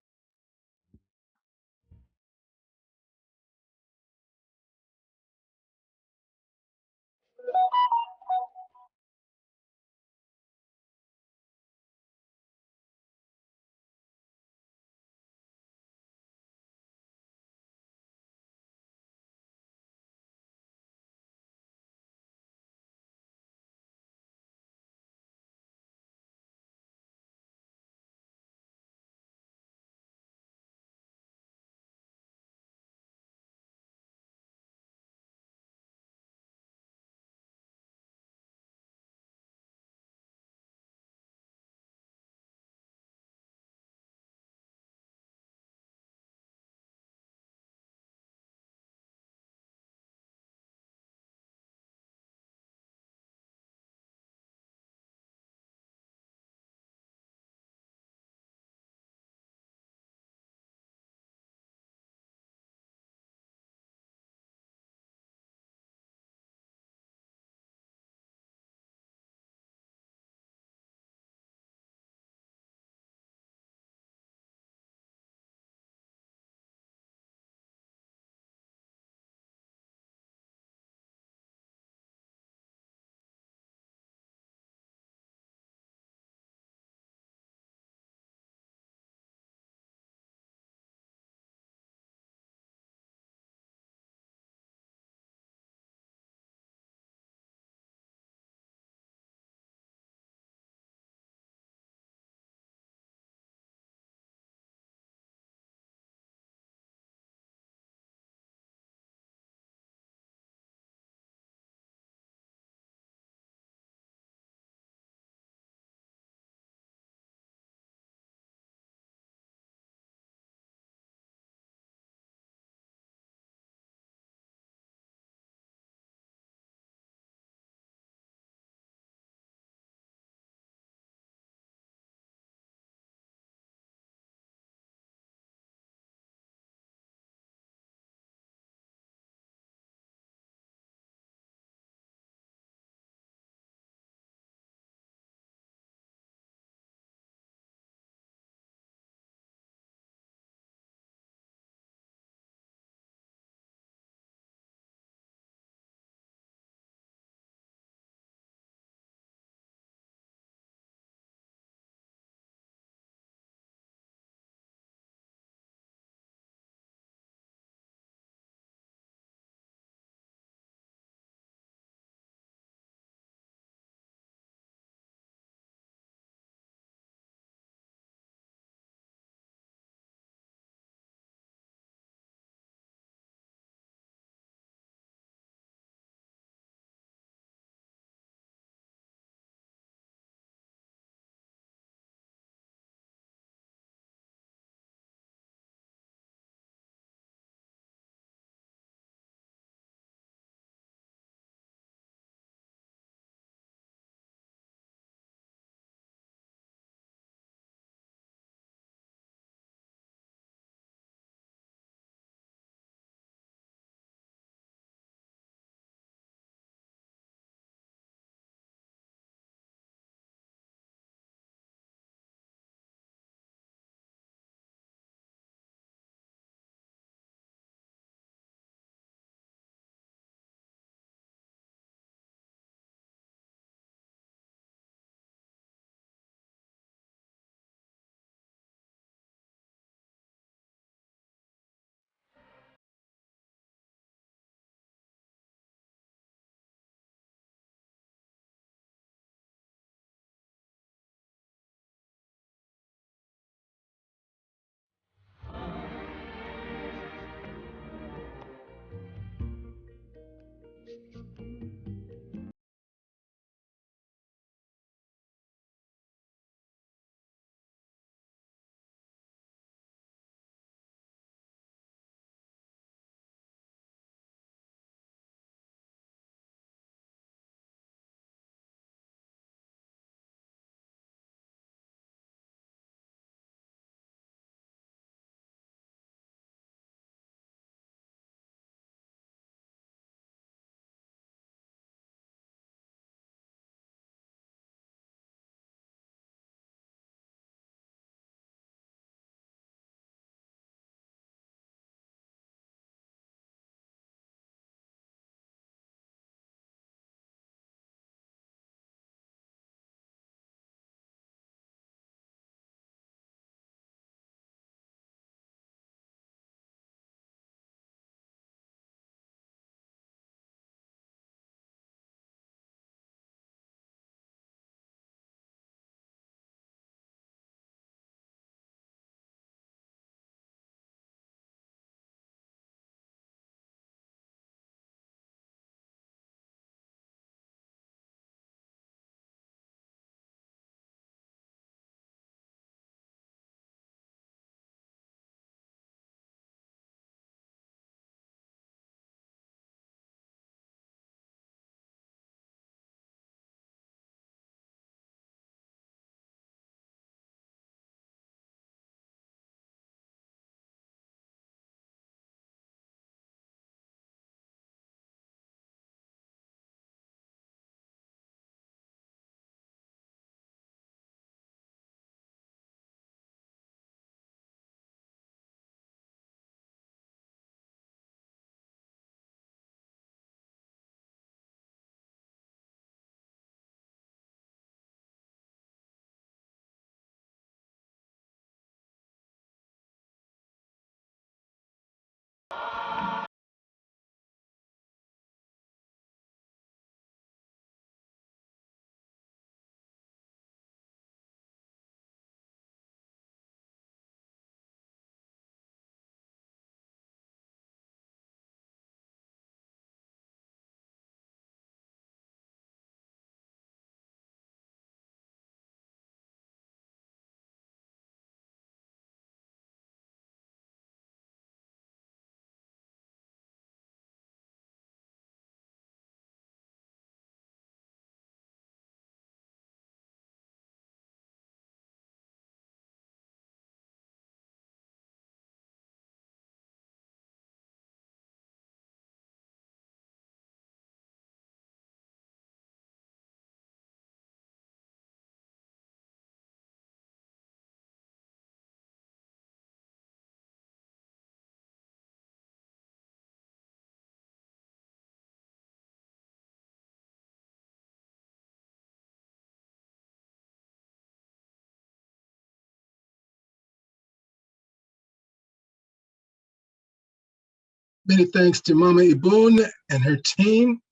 Many thanks to Mama Ibun and her team,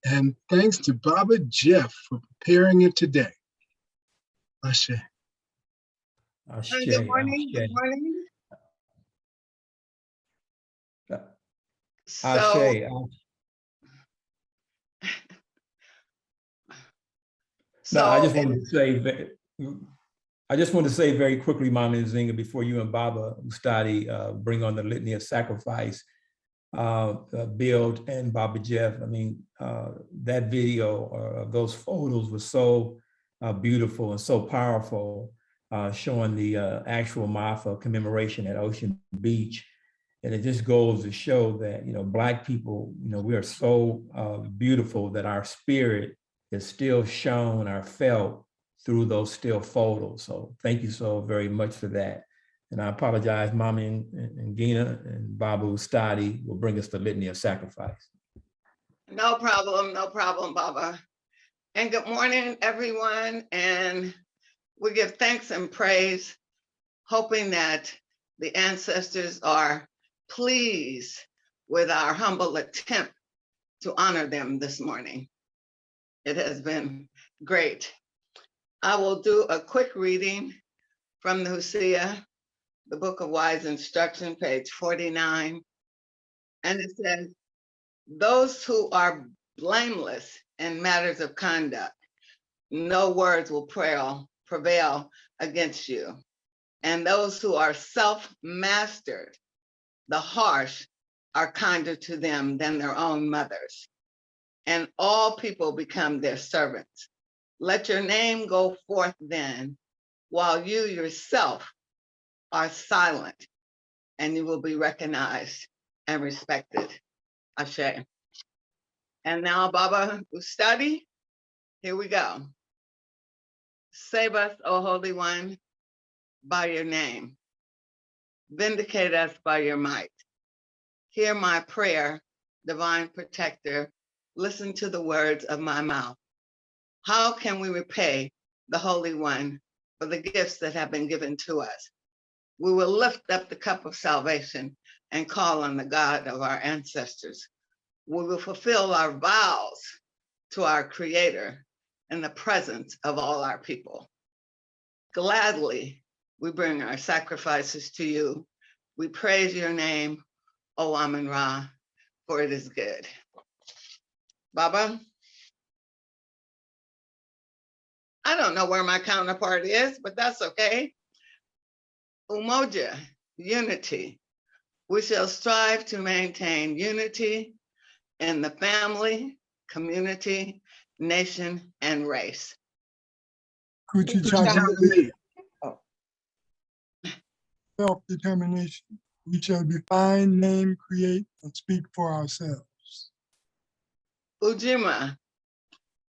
and thanks to Baba Jeff for preparing it today. Ashe. Ashe, Good morning. ashe. Good morning. Ashe, So, ashe. No, I just wanted to say, very quickly, Mama Nzinga, before you and Baba Ustadi bring on the litany of sacrifice, Build and Baba Jeff. I mean, that video of those photos was so beautiful and so powerful, showing the actual Maafa commemoration at Ocean Beach. And it just goes to show that, Black people, we are so beautiful that our spirit is still shown or felt through those still photos. So thank you so very much for that. And I apologize, Mama and Gina and Babu Ustadi will bring us the litany of sacrifice. no problem, Baba. And good morning, everyone. And we give thanks and praise, hoping that the ancestors are pleased with our humble attempt to honor them this morning. It has been great. I will do a quick reading from the Hosea, the Book of Wise Instruction, page 49. And it says, those who are blameless in matters of conduct, no words will prevail against you. And those who are self-mastered, the harsh are kinder to them than their own mothers. And all people become their servants. Let your name go forth then, while you yourself are silent, and you will be recognized and respected. Ashe. And now, Baba Ustadi, here we go. Save us, O Holy One, by your name. Vindicate us by your might. Hear my prayer, divine protector. Listen to the words of my mouth. How can we repay the Holy One for the gifts that have been given to us? We will lift up the cup of salvation and call on the God of our ancestors. We will fulfill our vows to our Creator in the presence of all our people. Gladly, we bring our sacrifices to you. We praise your name, O Amun Ra, for it is good. Baba? I don't know where my counterpart is, but that's okay. Umoja, unity. We shall strive to maintain unity in the family, community, nation, and race. Self-determination. We shall define, name, create, and speak for ourselves. Ujima,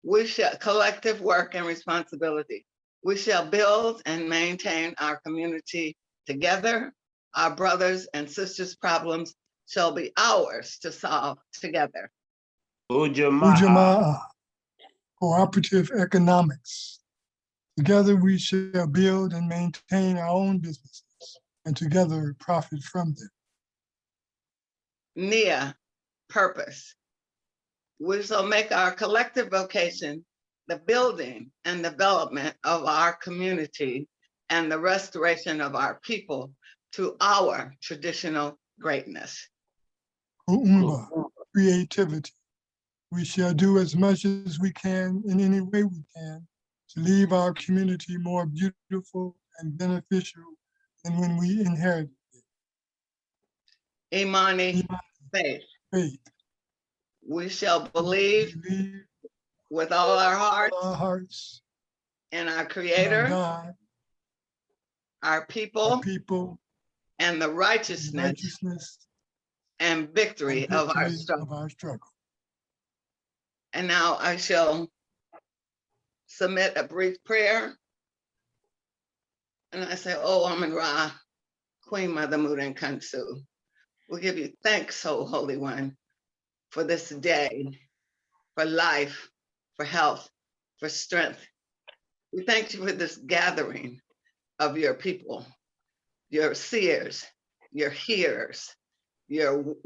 we shall collective work and responsibility. We shall build and maintain our community together. Our brothers and sisters' problems shall be ours to solve together. Ujamaa, cooperative economics. Together we shall build and maintain our own businesses, and together profit from them. Nia, purpose. We shall make our collective vocation the building and development of our community and the restoration of our people to our traditional greatness. Kuumba, creativity. We shall do as much as we can in any way we can to leave our community more beautiful and beneficial than when we inherited it. Imani, faith. We shall believe with all our hearts in our Creator, God, our people, and the righteousness and victory of our struggle. And now I shall submit a brief prayer. And I say, oh, Amun Ra, Queen Mother Muden Kansu, we give you thanks, O Holy One, for this day, for life, for health, for strength. We thank you for this gathering of your people, your seers, your hearers, your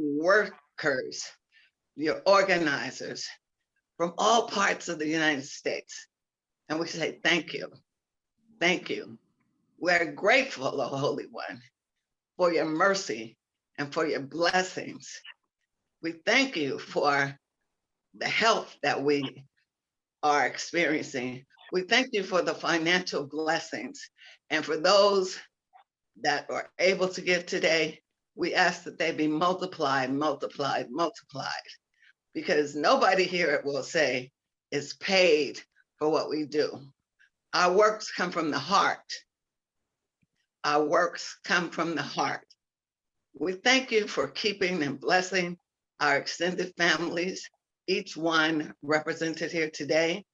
workers, your organizers from all parts of the United States. And we say, thank you. Thank you. We're grateful, O Holy One, for your mercy and for your blessings. We thank you for the health that we are experiencing. We thank you for the financial blessings. And for those that are able to give today, we ask that they be multiplied, multiplied, multiplied, because nobody here will say is paid for what we do. Our works come from the heart. Our works come from the heart. We thank you for keeping and blessing our extended families, each one represented here today.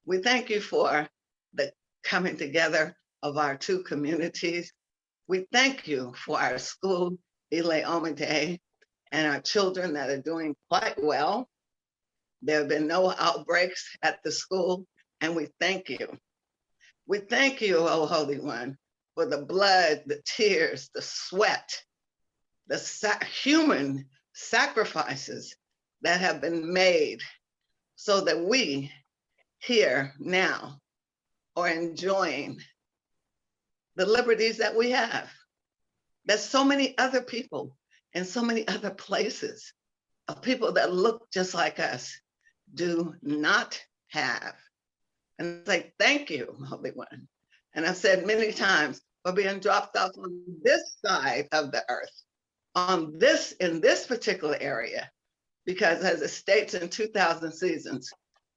We thank you for the coming together of our two communities. We thank you for our school, Ile Omide, and our children that are doing quite well. There have been no outbreaks at the school, and we thank you. We thank you, O Holy One, for the blood, the tears, the sweat, the human sacrifices that have been made so that we here now are enjoying the liberties that we have, that so many other people in so many other places of people that look just like us do not have. And say, thank you, Holy One. And I've said many times, for being dropped off on this side of the earth, in this particular area, because as it states in 2000 Seasons,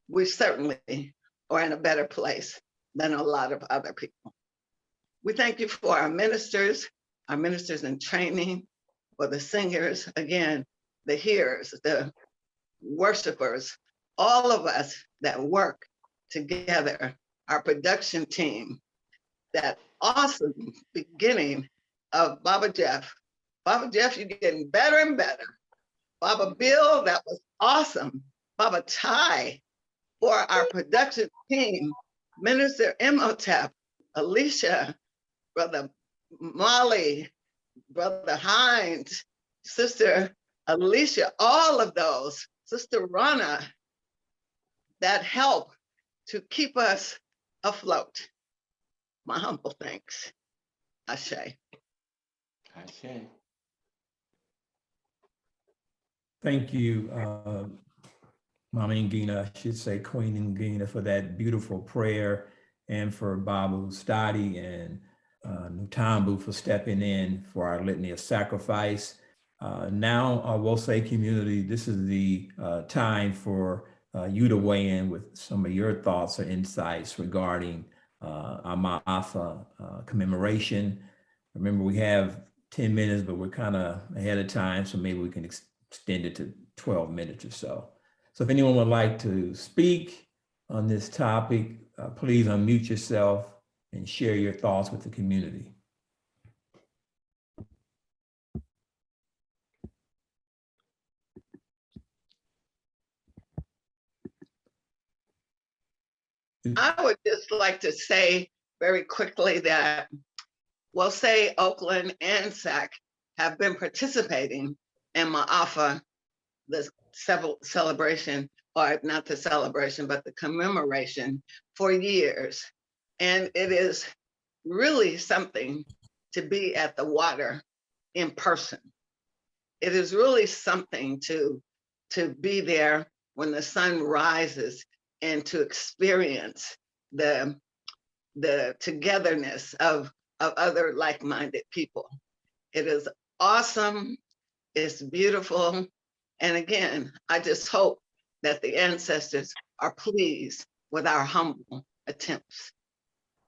we certainly are in a better place than a lot of other people. We thank you for our ministers in training, for the singers, again, the hearers, the worshipers, all of us that work together, our production team, that awesome beginning of Baba Jeff. Baba Jeff, you're getting better and better. Baba Bill, that was awesome. Baba Ty, for our production team, Minister Imhotep, Alicia, Brother Molly, Brother Hines, Sister Alicia, all of those, Sister Rana, that help to keep us afloat. My humble thanks. Ashe. Ashe. Thank you, Mama Ngina, I should say Queen Ngina, for that beautiful prayer, and for Babu Stadi and Nutambu for stepping in for our litany of sacrifice. Now, I will say, community, this is the time for you to weigh in with some of your thoughts or insights regarding our Maafa commemoration. Remember, we have 10 minutes, but we're kind of ahead of time, so maybe we can extend it to 12 minutes or so. So if anyone would like to speak on this topic, please unmute yourself and share your thoughts with the community. I would just like to say very quickly that, well, say Oakland and SAC have been participating in Maafa, the celebration, or not the celebration, but the commemoration for years. And it is really something to be at the water in person. It is really something to be there when the sun rises and to experience the togetherness of other like-minded people. It is awesome, it's beautiful. And again, I just hope that the ancestors are pleased with our humble attempts.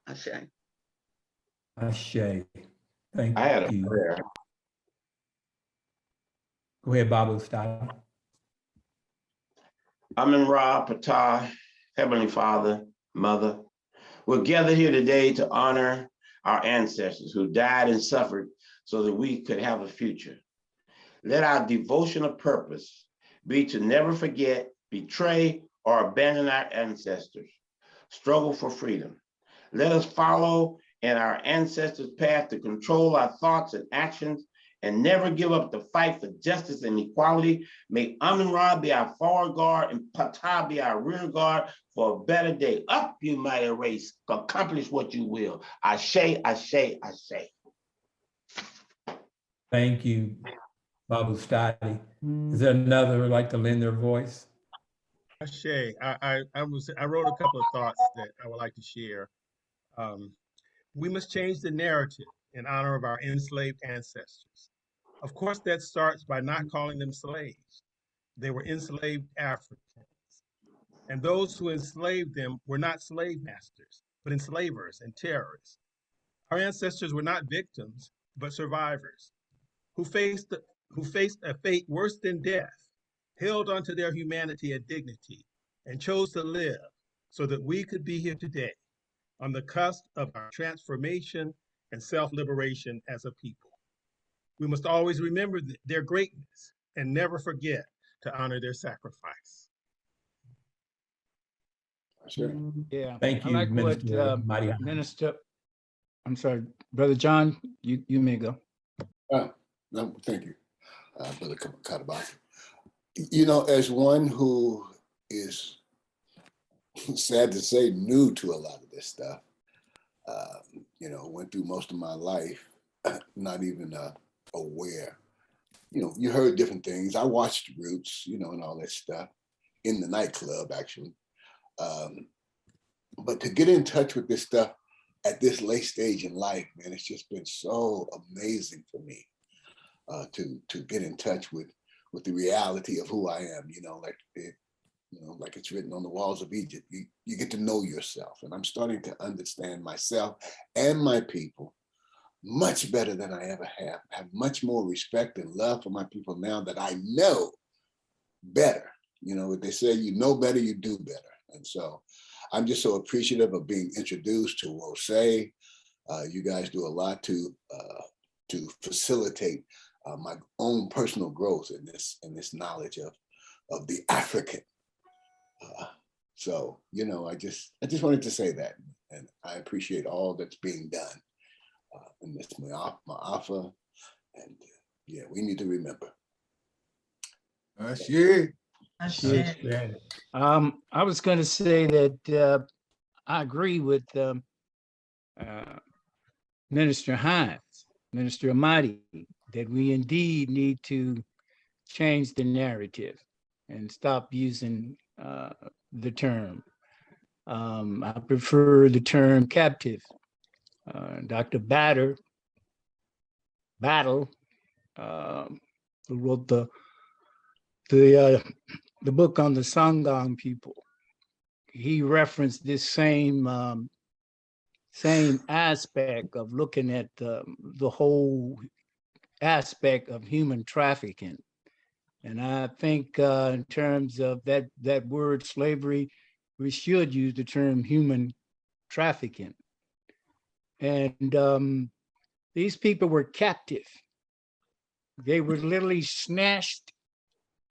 Ashe. Ashe. Thank I had a you. prayer. Go ahead, Babu Stadi. Amen Ra Patah, Heavenly Father, Mother, we're gathered here today to honor our ancestors who died and suffered so that we could have a future. Let our devotional purpose be to never forget, betray, or abandon our ancestors. Struggle for freedom. Let us follow in our ancestors' path to control our thoughts and actions and never give up the fight for justice and equality. May Amun-Ra be our forward guard and Ptah be our rear guard for a better day. Up, you mighty race, accomplish what you will. Ashe, ashe, ashe. Thank you, Babu Stadi. Is there another who'd like to lend their voice? Shay, I wrote a couple of thoughts that I would like to share. We must change the narrative in honor of our enslaved ancestors. Of course, that starts by not calling them slaves. They were enslaved Africans. And those who enslaved them were not slave masters, but enslavers and terrorists. Our ancestors were not victims, but survivors who faced a fate worse than death, held onto their humanity and dignity, and chose to live so that we could be here today on the cusp of our transformation and self-liberation as a people. We must always remember their greatness and never forget to honor their sacrifice. Sure. Yeah. Thank I you, like what Minister Mighty. I'm sorry, Brother John, you may go. No, thank you, Brother Kadabaki. You know, as one who is, sad to say, new to a lot of this stuff, you know, went through most of my life not even aware. You know, you heard different things. I watched Roots, you know, and all that stuff in the nightclub, actually. But to get in touch with this stuff at this late stage in life, man, it's just been so amazing for me to get in touch with the reality of who I am. You know, like it's written on the walls of Egypt. You get to know yourself, and I'm starting to understand myself and my people much better than I ever have. I have much more respect and love for my people now that I know better. You know what they say, you know better, you do better. And so I'm just so appreciative of being introduced to Wose. You guys do a lot to facilitate my own personal growth in this knowledge of the African. So, you know, I just wanted to say that, and I appreciate all that's being done in this Maafa, and yeah, we need to remember. Yeah. I was going to say that I agree with Minister Hines, Minister Amadi, that we indeed need to change the narrative and stop using the term. I prefer the term captive. Dr. Battle, who wrote the book on the Sangang people, he referenced this same aspect of looking at the whole aspect of human trafficking. And I think in terms of that word slavery, we should use the term human trafficking. And these people were captive. They were literally snatched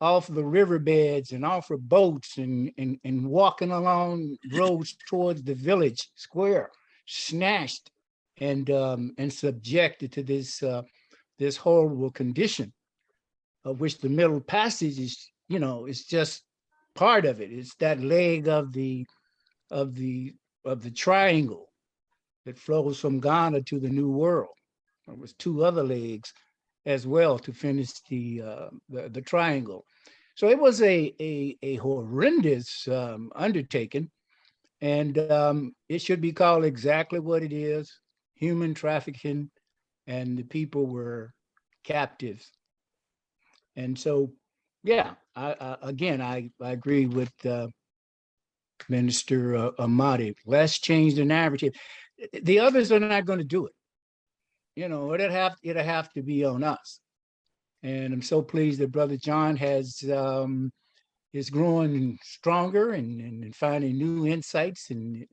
off the riverbeds and off of boats and walking along roads towards the village square, snatched and subjected to this horrible condition, of which the Middle Passage is, you know, it's just part of it. It's that leg of the triangle that flows from Ghana to the New World. There was two other legs as well to finish the triangle. So it was a horrendous undertaking, and it should be called exactly what it is: human trafficking, and the people were captives. And so, yeah, I agree with Minister Amadi. Let's change the narrative. The others are not going to do it. You know, it'll have to be on us. And I'm so pleased that Brother John is growing stronger and finding new insights and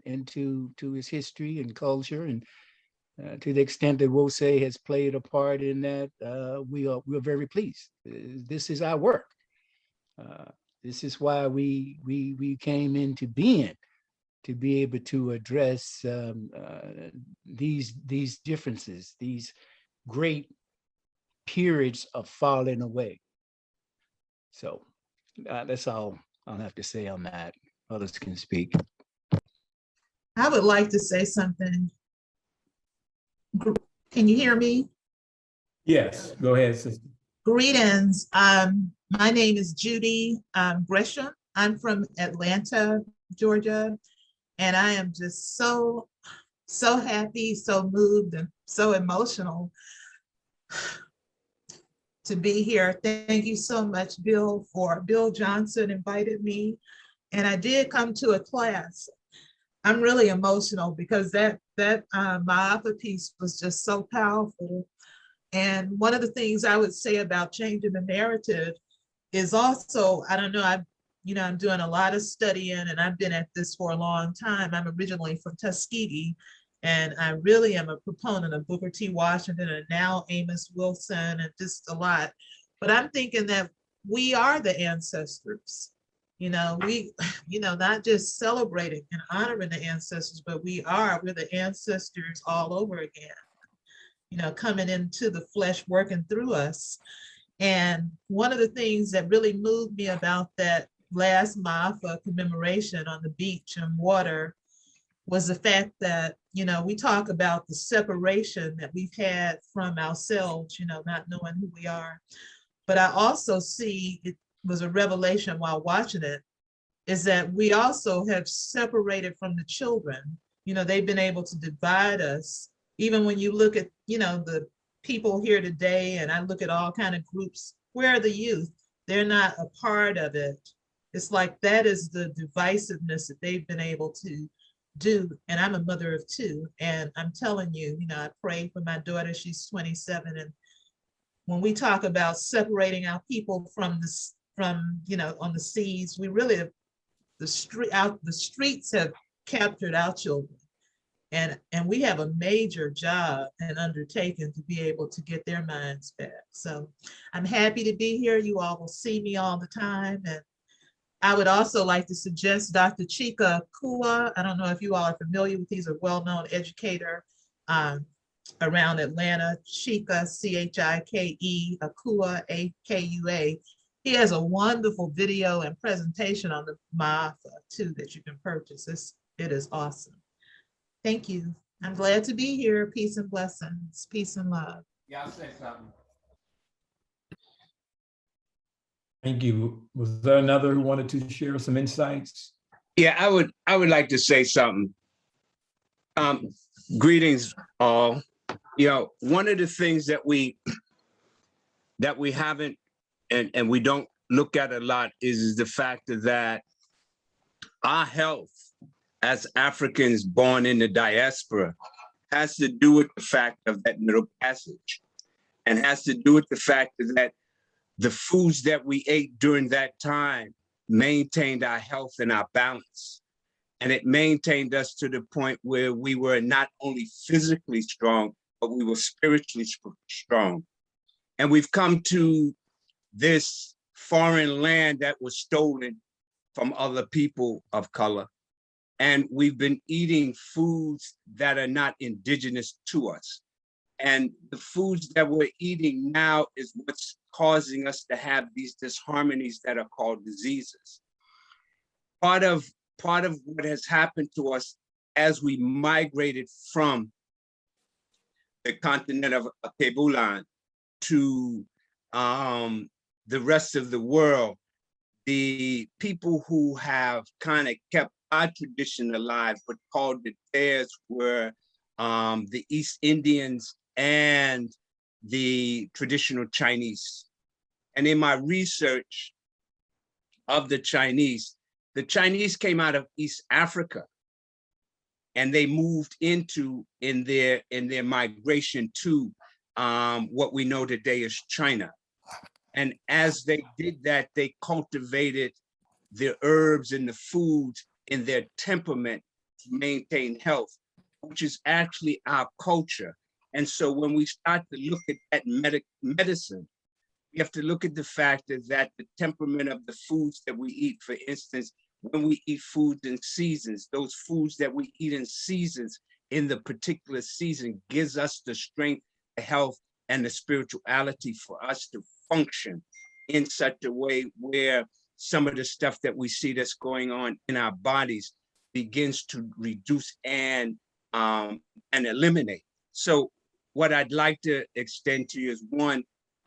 into his history and culture, and to the extent that Wose has played a part in that, we're very pleased. This is our work. This is why we came into being, to be able to address these differences, these great periods of falling away. So that's all I'll have to say on that. Others can speak. I would like to say something. Can you hear me? Yes, go ahead, sister. Greetings. My name is Judy Gresham. I'm from Atlanta, Georgia, and I am just so happy, so moved, and so emotional to be here. Thank you so much, Bill Johnson invited me, and I did come to a class. I'm really emotional because that Maafa piece was just so powerful. And one of the things I would say about changing the narrative is also, I don't know, I'm doing a lot of studying and I've been at this for a long time. I'm originally from Tuskegee, and I really am a proponent of Booker T. Washington and now Amos Wilson and just a lot. But I'm thinking that we are the ancestors. Not just celebrating and honoring the ancestors, but we're the ancestors all over again, coming into the flesh, working through us. And one of the things that really moved me about that last Maafa commemoration on the beach and water was the fact that, we talk about the separation that we've had from ourselves, not knowing who we are. But I also see, it was a revelation while watching it, is that we also have separated from the children. They've been able to divide us. Even when you look at, the people here today, and I look at all kind of groups, where are the youth? They're not a part of it. It's like that is the divisiveness that they've been able to do. And I'm a mother of two, and I'm telling you, I pray for my daughter, she's 27. And when we talk about separating our people from on the seas, we really have the streets have captured our children. And we have a major job and undertaking to be able to get their minds back. So I'm happy to be here. You all will see me all the time. And I would also like to suggest Dr. Chika Kua. I don't know if you all are familiar with, he's a well-known educator around Atlanta. Chika, C-H-I-K-E, Akua, A-K-U-A. He has a wonderful video and presentation on the Maafa too that you can purchase. It is awesome. Thank you. I'm glad to be here. Peace and blessings. Peace and love. Yeah, I'll say something. Thank you. Was there another who wanted to share some insights? Yeah, I would like to say something. Greetings all. One of the things that we haven't and we don't look at a lot is the fact that our health as Africans born in the diaspora has to do with the fact of that Middle Passage, and has to do with the fact that the foods that we ate during that time maintained our health and our balance. And it maintained us to the point where we were not only physically strong, but we were spiritually strong. And we've come to this foreign land that was stolen from other people of color. And we've been eating foods that are not indigenous to us. And the foods that we're eating now is what's causing us to have these disharmonies that are called diseases. Part of what has happened to us as we migrated from the continent of Kebulan to the rest of the world, the people who have kind of kept our tradition alive, but called it theirs, were the East Indians and the traditional Chinese. And in my research of the Chinese came out of East Africa, and they moved in their migration to what we know today as China. And as they did that, they cultivated the herbs and the foods in their temperament to maintain health, which is actually our culture. And so when we start to look at that medicine, we have to look at the fact that the temperament of the foods that we eat, for instance, when we eat foods in seasons, those foods that we eat in seasons in the particular season gives us the strength, the health, and the spirituality for us to function in such a way where some of the stuff that we see that's going on in our bodies begins to reduce and eliminate. So what I'd like to extend to you is one,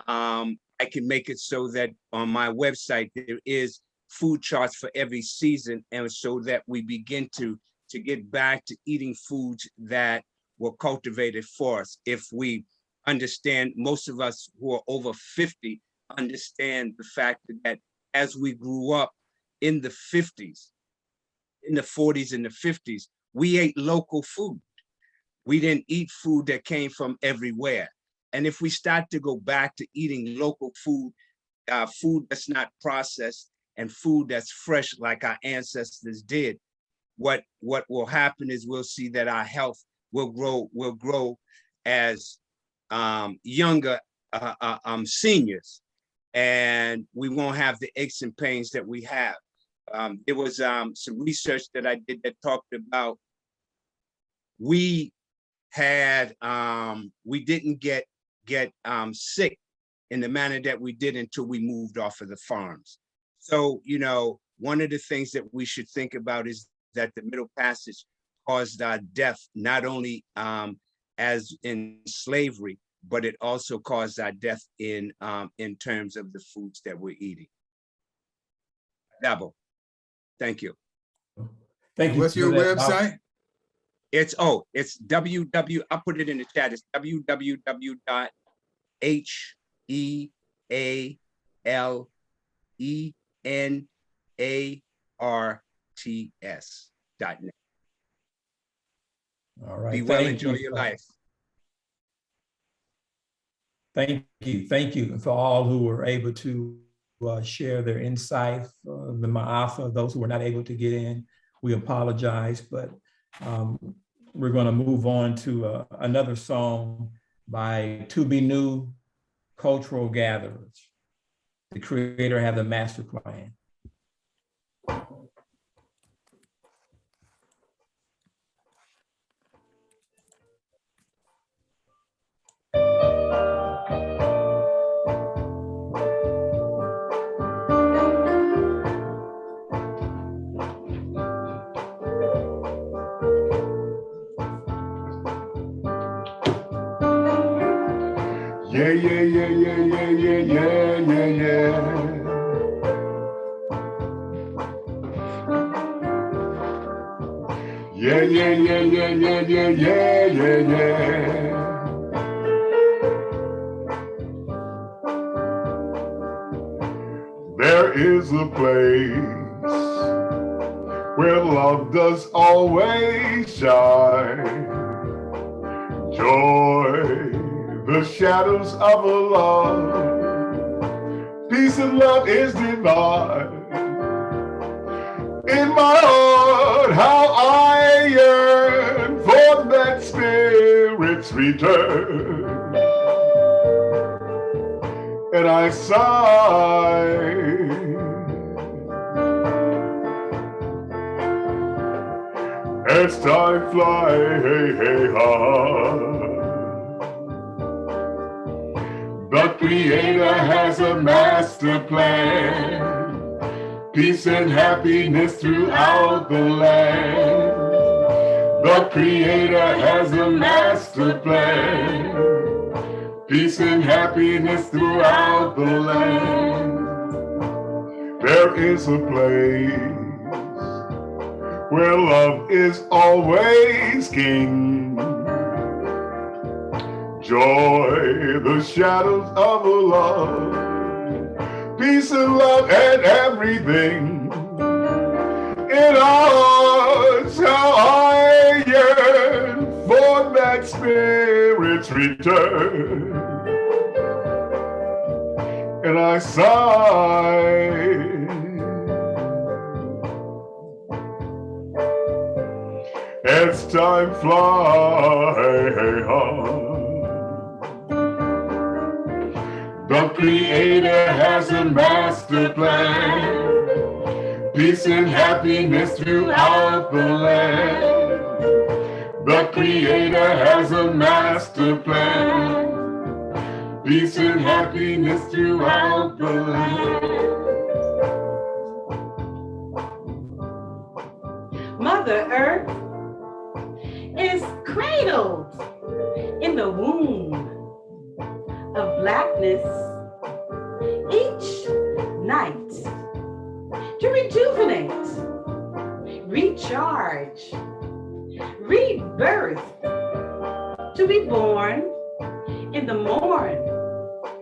I can make it so that on my website, there is food charts for every season. And so that we begin to get back to eating foods that were cultivated for us. If we understand, most of us who are over 50 understand the fact that as we grew up in the 50s, in the 40s and the 50s, we ate local food. We didn't eat food that came from everywhere. And if we start to go back to eating local food, food that's not processed and food that's fresh like our ancestors did, what will happen is we'll see that our health will grow as younger seniors, and we won't have the aches and pains that we have. There was some research that I did that talked about we didn't get sick in the manner that we did until we moved off of the farms. So, you know, one of the things that we should think about is that the Middle Passage caused our death, not only as in slavery, but it also caused our death in terms of the foods that we're eating. Dabo, thank you. Thank you. What's your website? It's I'll put it in the chat. It's www.healenarts.net. All right. Be well, enjoy your life. Thank you for all who were able to share their insight. The Maafa, those who were not able to get in, we apologize, but we're going to move on to another song by To Be New, Cultural Gatherers. The Creator has a master plan. Yeah, yeah, yeah, yeah, yeah, yeah, yeah, yeah, yeah. Yeah, yeah, yeah, yeah, yeah, yeah, yeah, yeah, yeah. There is a place where love does always shine. Joy, the shadows of a love. Peace and love is divine. In my heart, how I yearn for that spirit's return. And I sigh as time flies, hey, hey, ha. The Creator has a master plan. Peace and happiness throughout the land. The Creator has a master plan. Peace and happiness throughout the land. There is a place where love is always king. Joy, the shadows of a love. Peace and love and everything. In our hearts, how I yearn for that spirit's return. And I sigh as time flies on. The Creator has a master plan. Peace and happiness throughout the land. The Creator has a master plan. Peace and happiness throughout the land. Mother Earth is cradled in the womb of blackness each night to rejuvenate, recharge, rebirth, to be born in the morn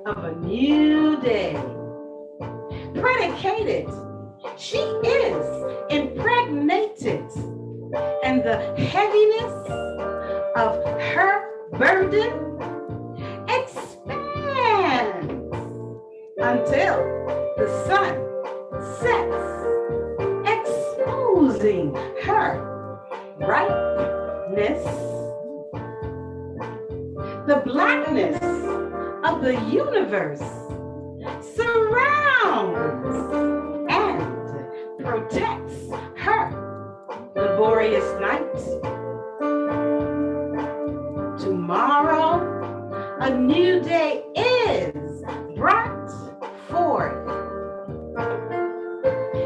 of a new day. Predicated, she is impregnated, and the heaviness of her burden expands until the sun sets, exposing her brightness. The blackness of the universe surrounds and protects her laborious night. Tomorrow, a new day is brought forth.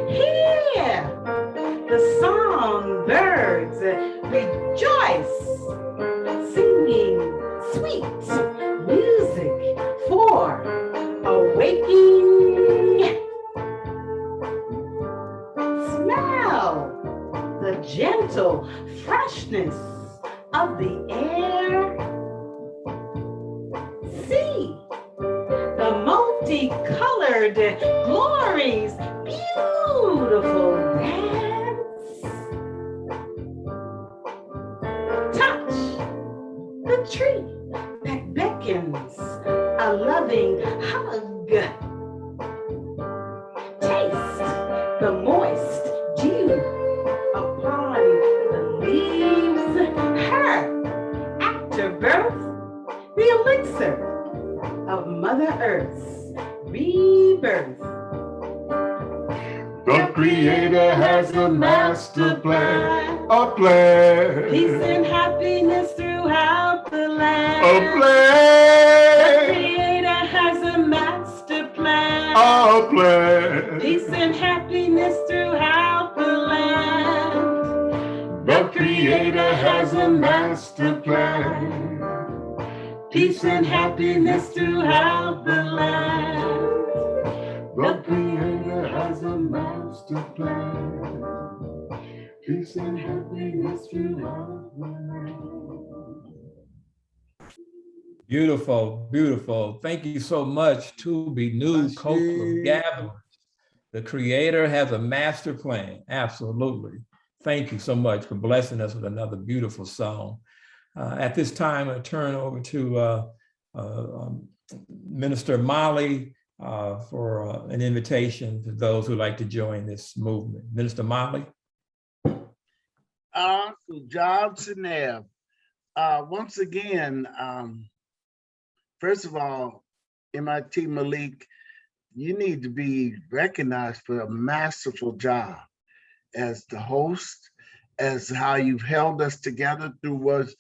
Hear the songbirds rejoice, singing sweet music for awaking. Smell the gentle freshness of the air. See the multicolored glories, beautiful dance. Touch the tree that beckons a loving hug. Taste the moist dew upon the leaves. Her afterbirth, the elixir of Mother Earth's rebirth. The Creator has a master plan, a plan. Peace and happiness throughout the land. A plan. The Creator has a master plan. A plan. Peace and happiness throughout the land. The Creator has a master plan. Peace and happiness throughout the land. The Creator has a master plan. Peace and happiness throughout the land. Beautiful, beautiful. Thank you so much, To Be New, Copeland Gatherers. The Creator has a master plan. Absolutely. Thank you so much for blessing us with another beautiful song. At this time, I turn over to Minister Molly for an invitation to those who like to join this movement. Minister Molly. Good job, Sinev. Once again, first of all, MIT Malik, you need to be recognized for a masterful job as the host, as how you've held us together through was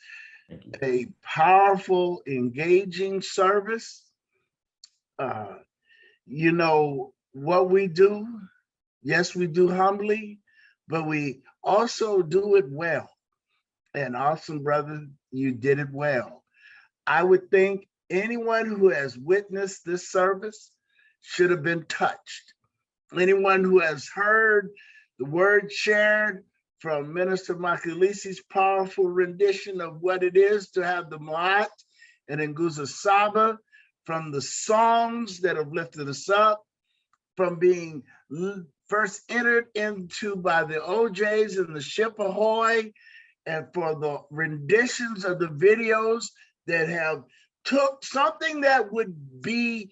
a powerful, engaging service. You know, what we do, yes, we do humbly, but we also do it well. And awesome, brother, you did it well. I would think anyone who has witnessed this service should have been touched. Anyone who has heard the word shared from Minister Lisi's powerful rendition of what it is to have the Moat and Nguza Saba, from the songs that have lifted us up, from being first entered into by the OJs and the ship Ahoy, and for the renditions of the videos that have took something that would be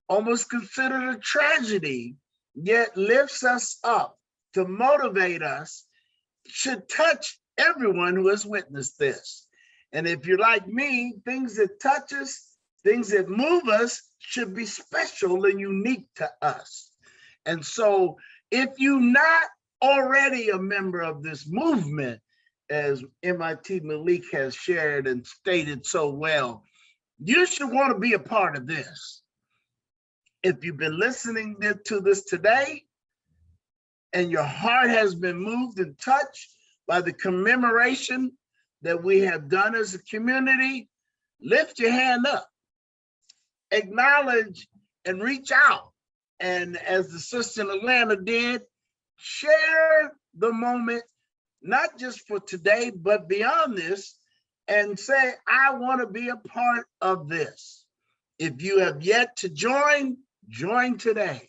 almost considered a tragedy, yet lifts us up to motivate us, should touch everyone who has witnessed this. And if you're like me, things that touch us, things that move us should be special and unique to us. And so if you're not already a member of this movement, as MIT Malik has shared and stated so well, You should want to be a part of this. If you've been listening to this today and your heart has been moved and touched by the commemoration that we have done as a community, lift your hand up, acknowledge and reach out. And as the sister in Atlanta did, share the moment, not just for today, but beyond this, and say, I want to be a part of this. If you have yet to join, join today.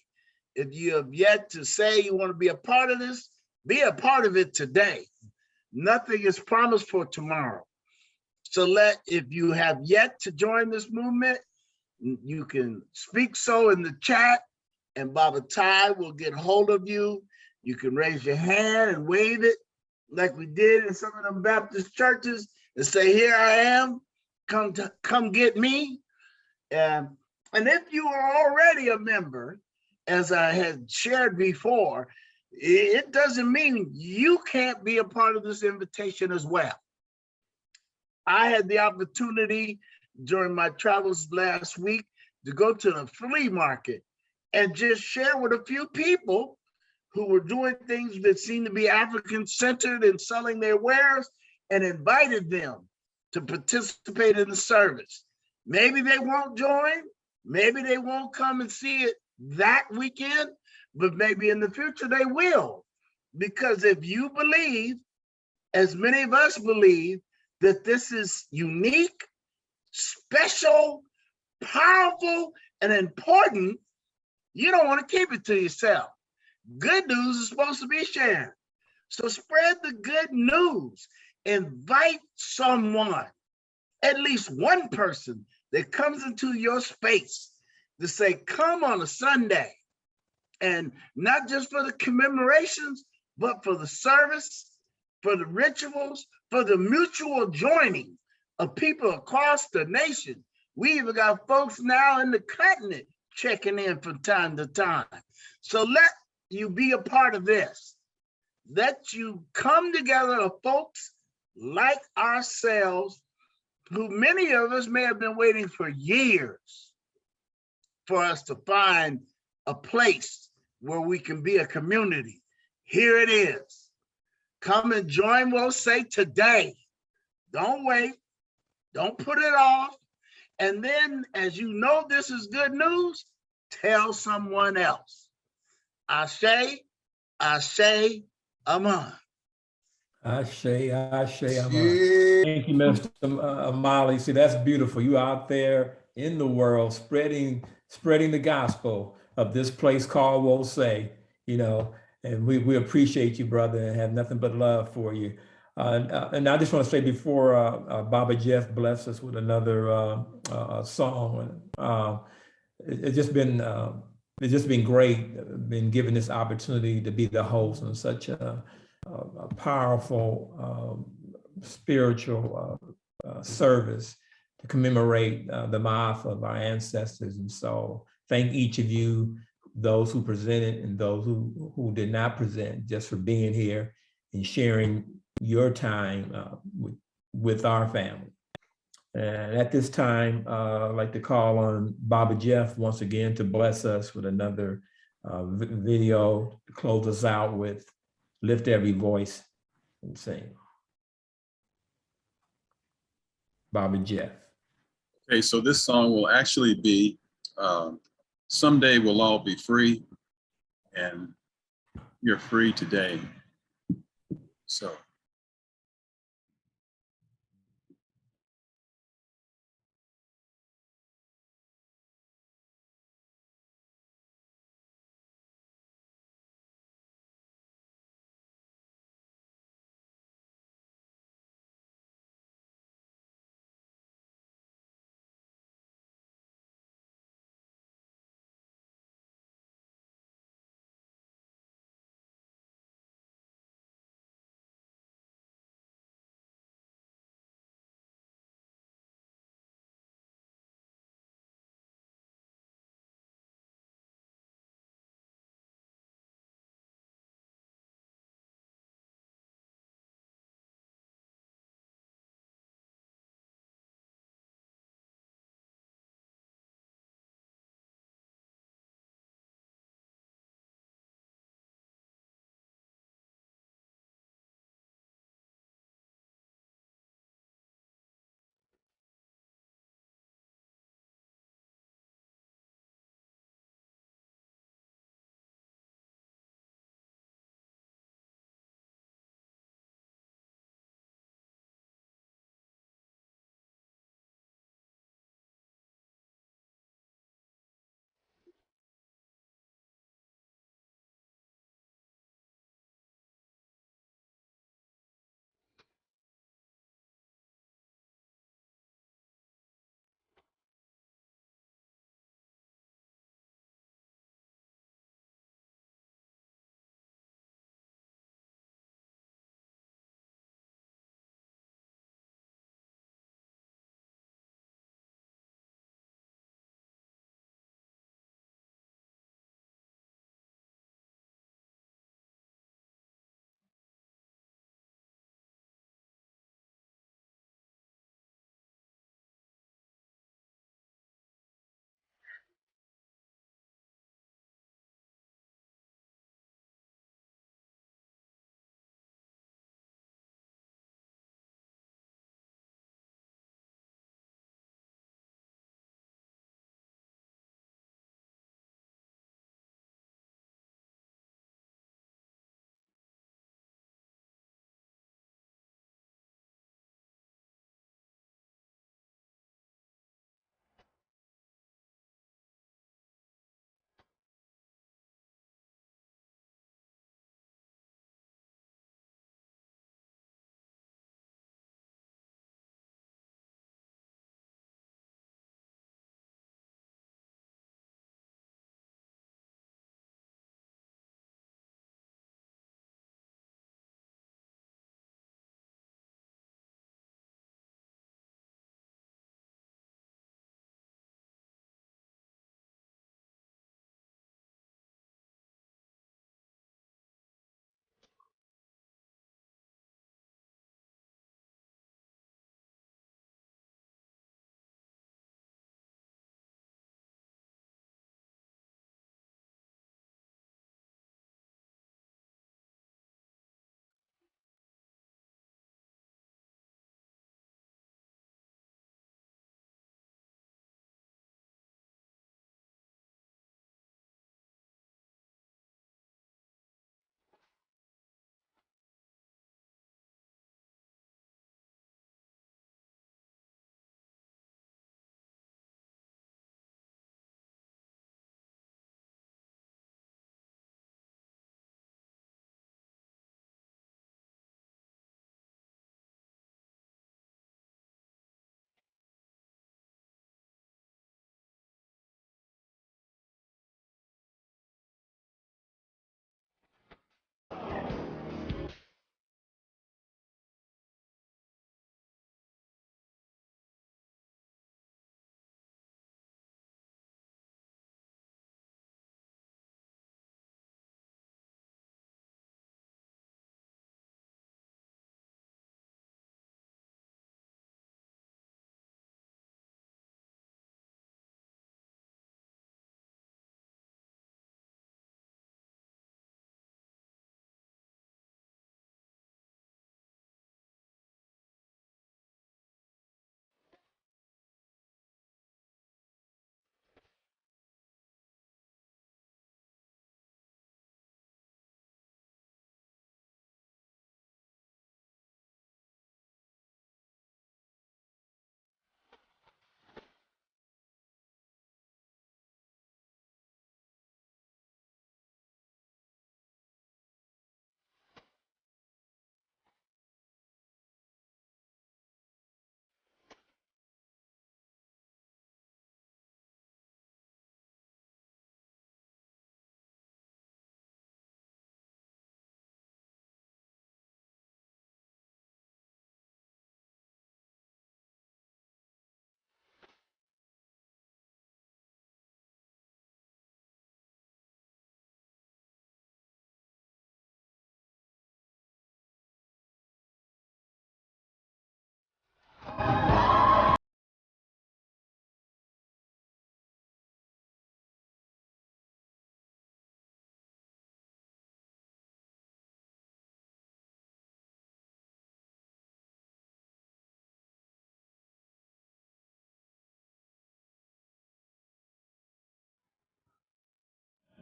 If you have yet to say you want to be a part of this, be a part of it today. Nothing is promised for tomorrow. So if you have yet to join this movement, you can speak so in the chat and Baba Ty will get hold of you. You can raise your hand and wave it like we did in some of them Baptist churches and say, here I am, come get me. And if you are already a member, as I had shared before, it doesn't mean you can't be a part of this invitation as well. I had the opportunity during my travels last week to go to the flea market and just share with a few people who were doing things that seemed to be African-centered and selling their wares, and invited them to participate in the service. Maybe they won't join, maybe they won't come and see it that weekend, but maybe in the future they will. Because if you believe, as many of us believe, that this is unique, special, powerful, and important, you don't want to keep it to yourself. Good news is supposed to be shared. So spread the good news. Invite someone, at least one person that comes into your space to say, come on a Sunday. And not just for the commemorations, but for the service, for the rituals, for the mutual joining of people across the nation. We even got folks now in the continent checking in from time to time. So let you be a part of this. Let you come together of folks like ourselves, who many of us may have been waiting for years for us to find a place where we can be a community. Here it is. Come and join, we'll say today. Don't wait. Don't put it off. And then, as you know this is good news, tell someone else. Ashe, Ashe, Aman. Ashe, Aman. Thank you, Mr. Molly. See, that's beautiful. You out there in the world spreading the gospel of this place called Wosay, and we appreciate you, brother, and have nothing but love for you. And I just want to say before Baba Jeff bless us with another song, it's just been great, been given this opportunity to be the host on such a powerful spiritual service to commemorate the Maafa of our ancestors. And so thank each of you, those who presented and those who did not present, just for being here and sharing your time with our family. And at this time, I'd like to call on Baba Jeff once again to bless us with another video to close us out with Lift Every Voice and Sing. Baba Jeff. Okay, so this song will actually be Someday We'll All Be Free, and you're free today. So.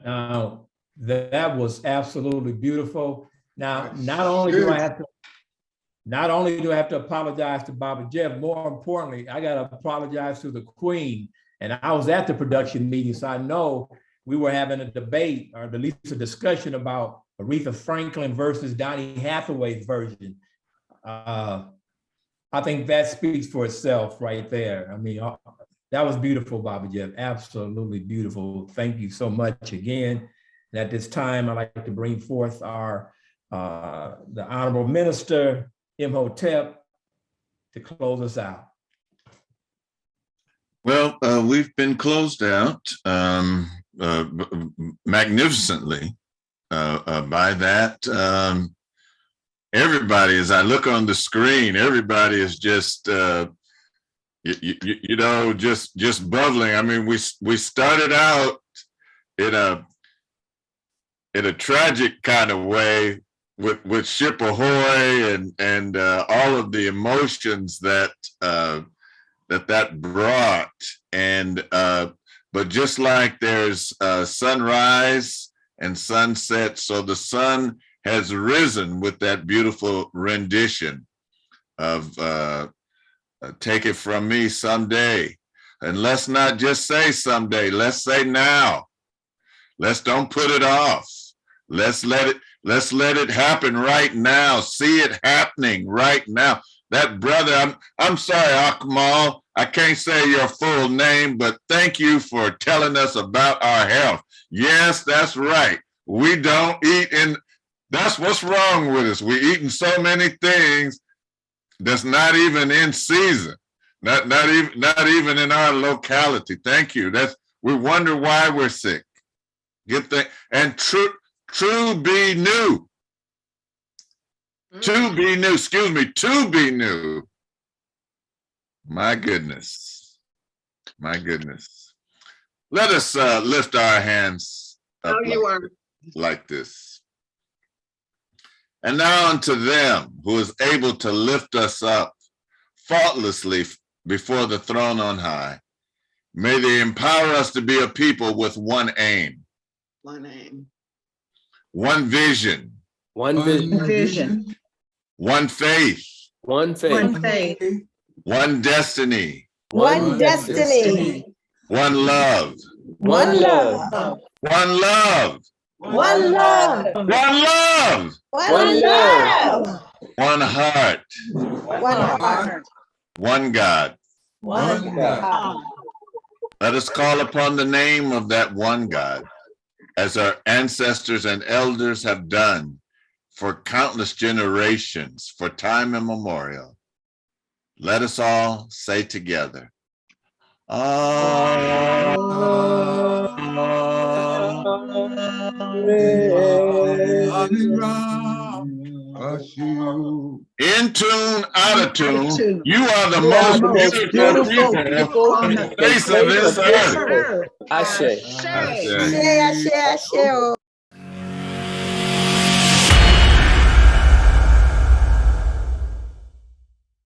Now, that was absolutely beautiful. Now, not only do I have to apologize to Baba Jeff, more importantly, I got to apologize to the Queen. And I was at the production meeting, so I know we were having a debate, or at least a discussion, about Aretha Franklin versus Donny Hathaway's version. I think that speaks for itself right there. I mean, that was beautiful, Baba Jeff, absolutely beautiful. Thank you so much again. And at this time, I'd like to bring forth our the Honorable Minister, Imhotep, to close us out. Well, we've been closed out magnificently by that. Everybody, as I look on the screen, everybody is just, you know, just bubbling. I mean, we started out in a tragic kind of way with Ship Ahoy and all of the emotions that that brought. And but just like there's sunrise and sunset, so the sun has risen with that beautiful rendition of Take It From Me Someday. And let's not just say someday, let's say now. Let's don't put it off. Let's let it happen right now. See it happening right now. That brother, I'm sorry, Akmal, I can't say your full name, but thank you for telling us about our health. Yes, that's right. We don't eat in, that's what's wrong with us. We're eating so many things that's not even in season, not even in our locality. Thank you. We wonder why we're sick. And true be new. To be new, excuse me, to be new. My goodness. My goodness. Let us lift our hands up like this. And now unto them who is able to lift us up faultlessly before the throne on high. May they empower us to be a people with one aim. One aim. One vision. One vision. One faith. One faith. One faith. One destiny. One destiny. One love. One love. One love. One love. One love. One love. One heart. One heart. One God. One God. Let us call upon the name of that one God, as our ancestors and elders have done for countless generations, for time immemorial. Let us all say together, in tune, out of tune, you are the most beautiful people on the face of this earth. Ashe. Ashe, ashe, ashe.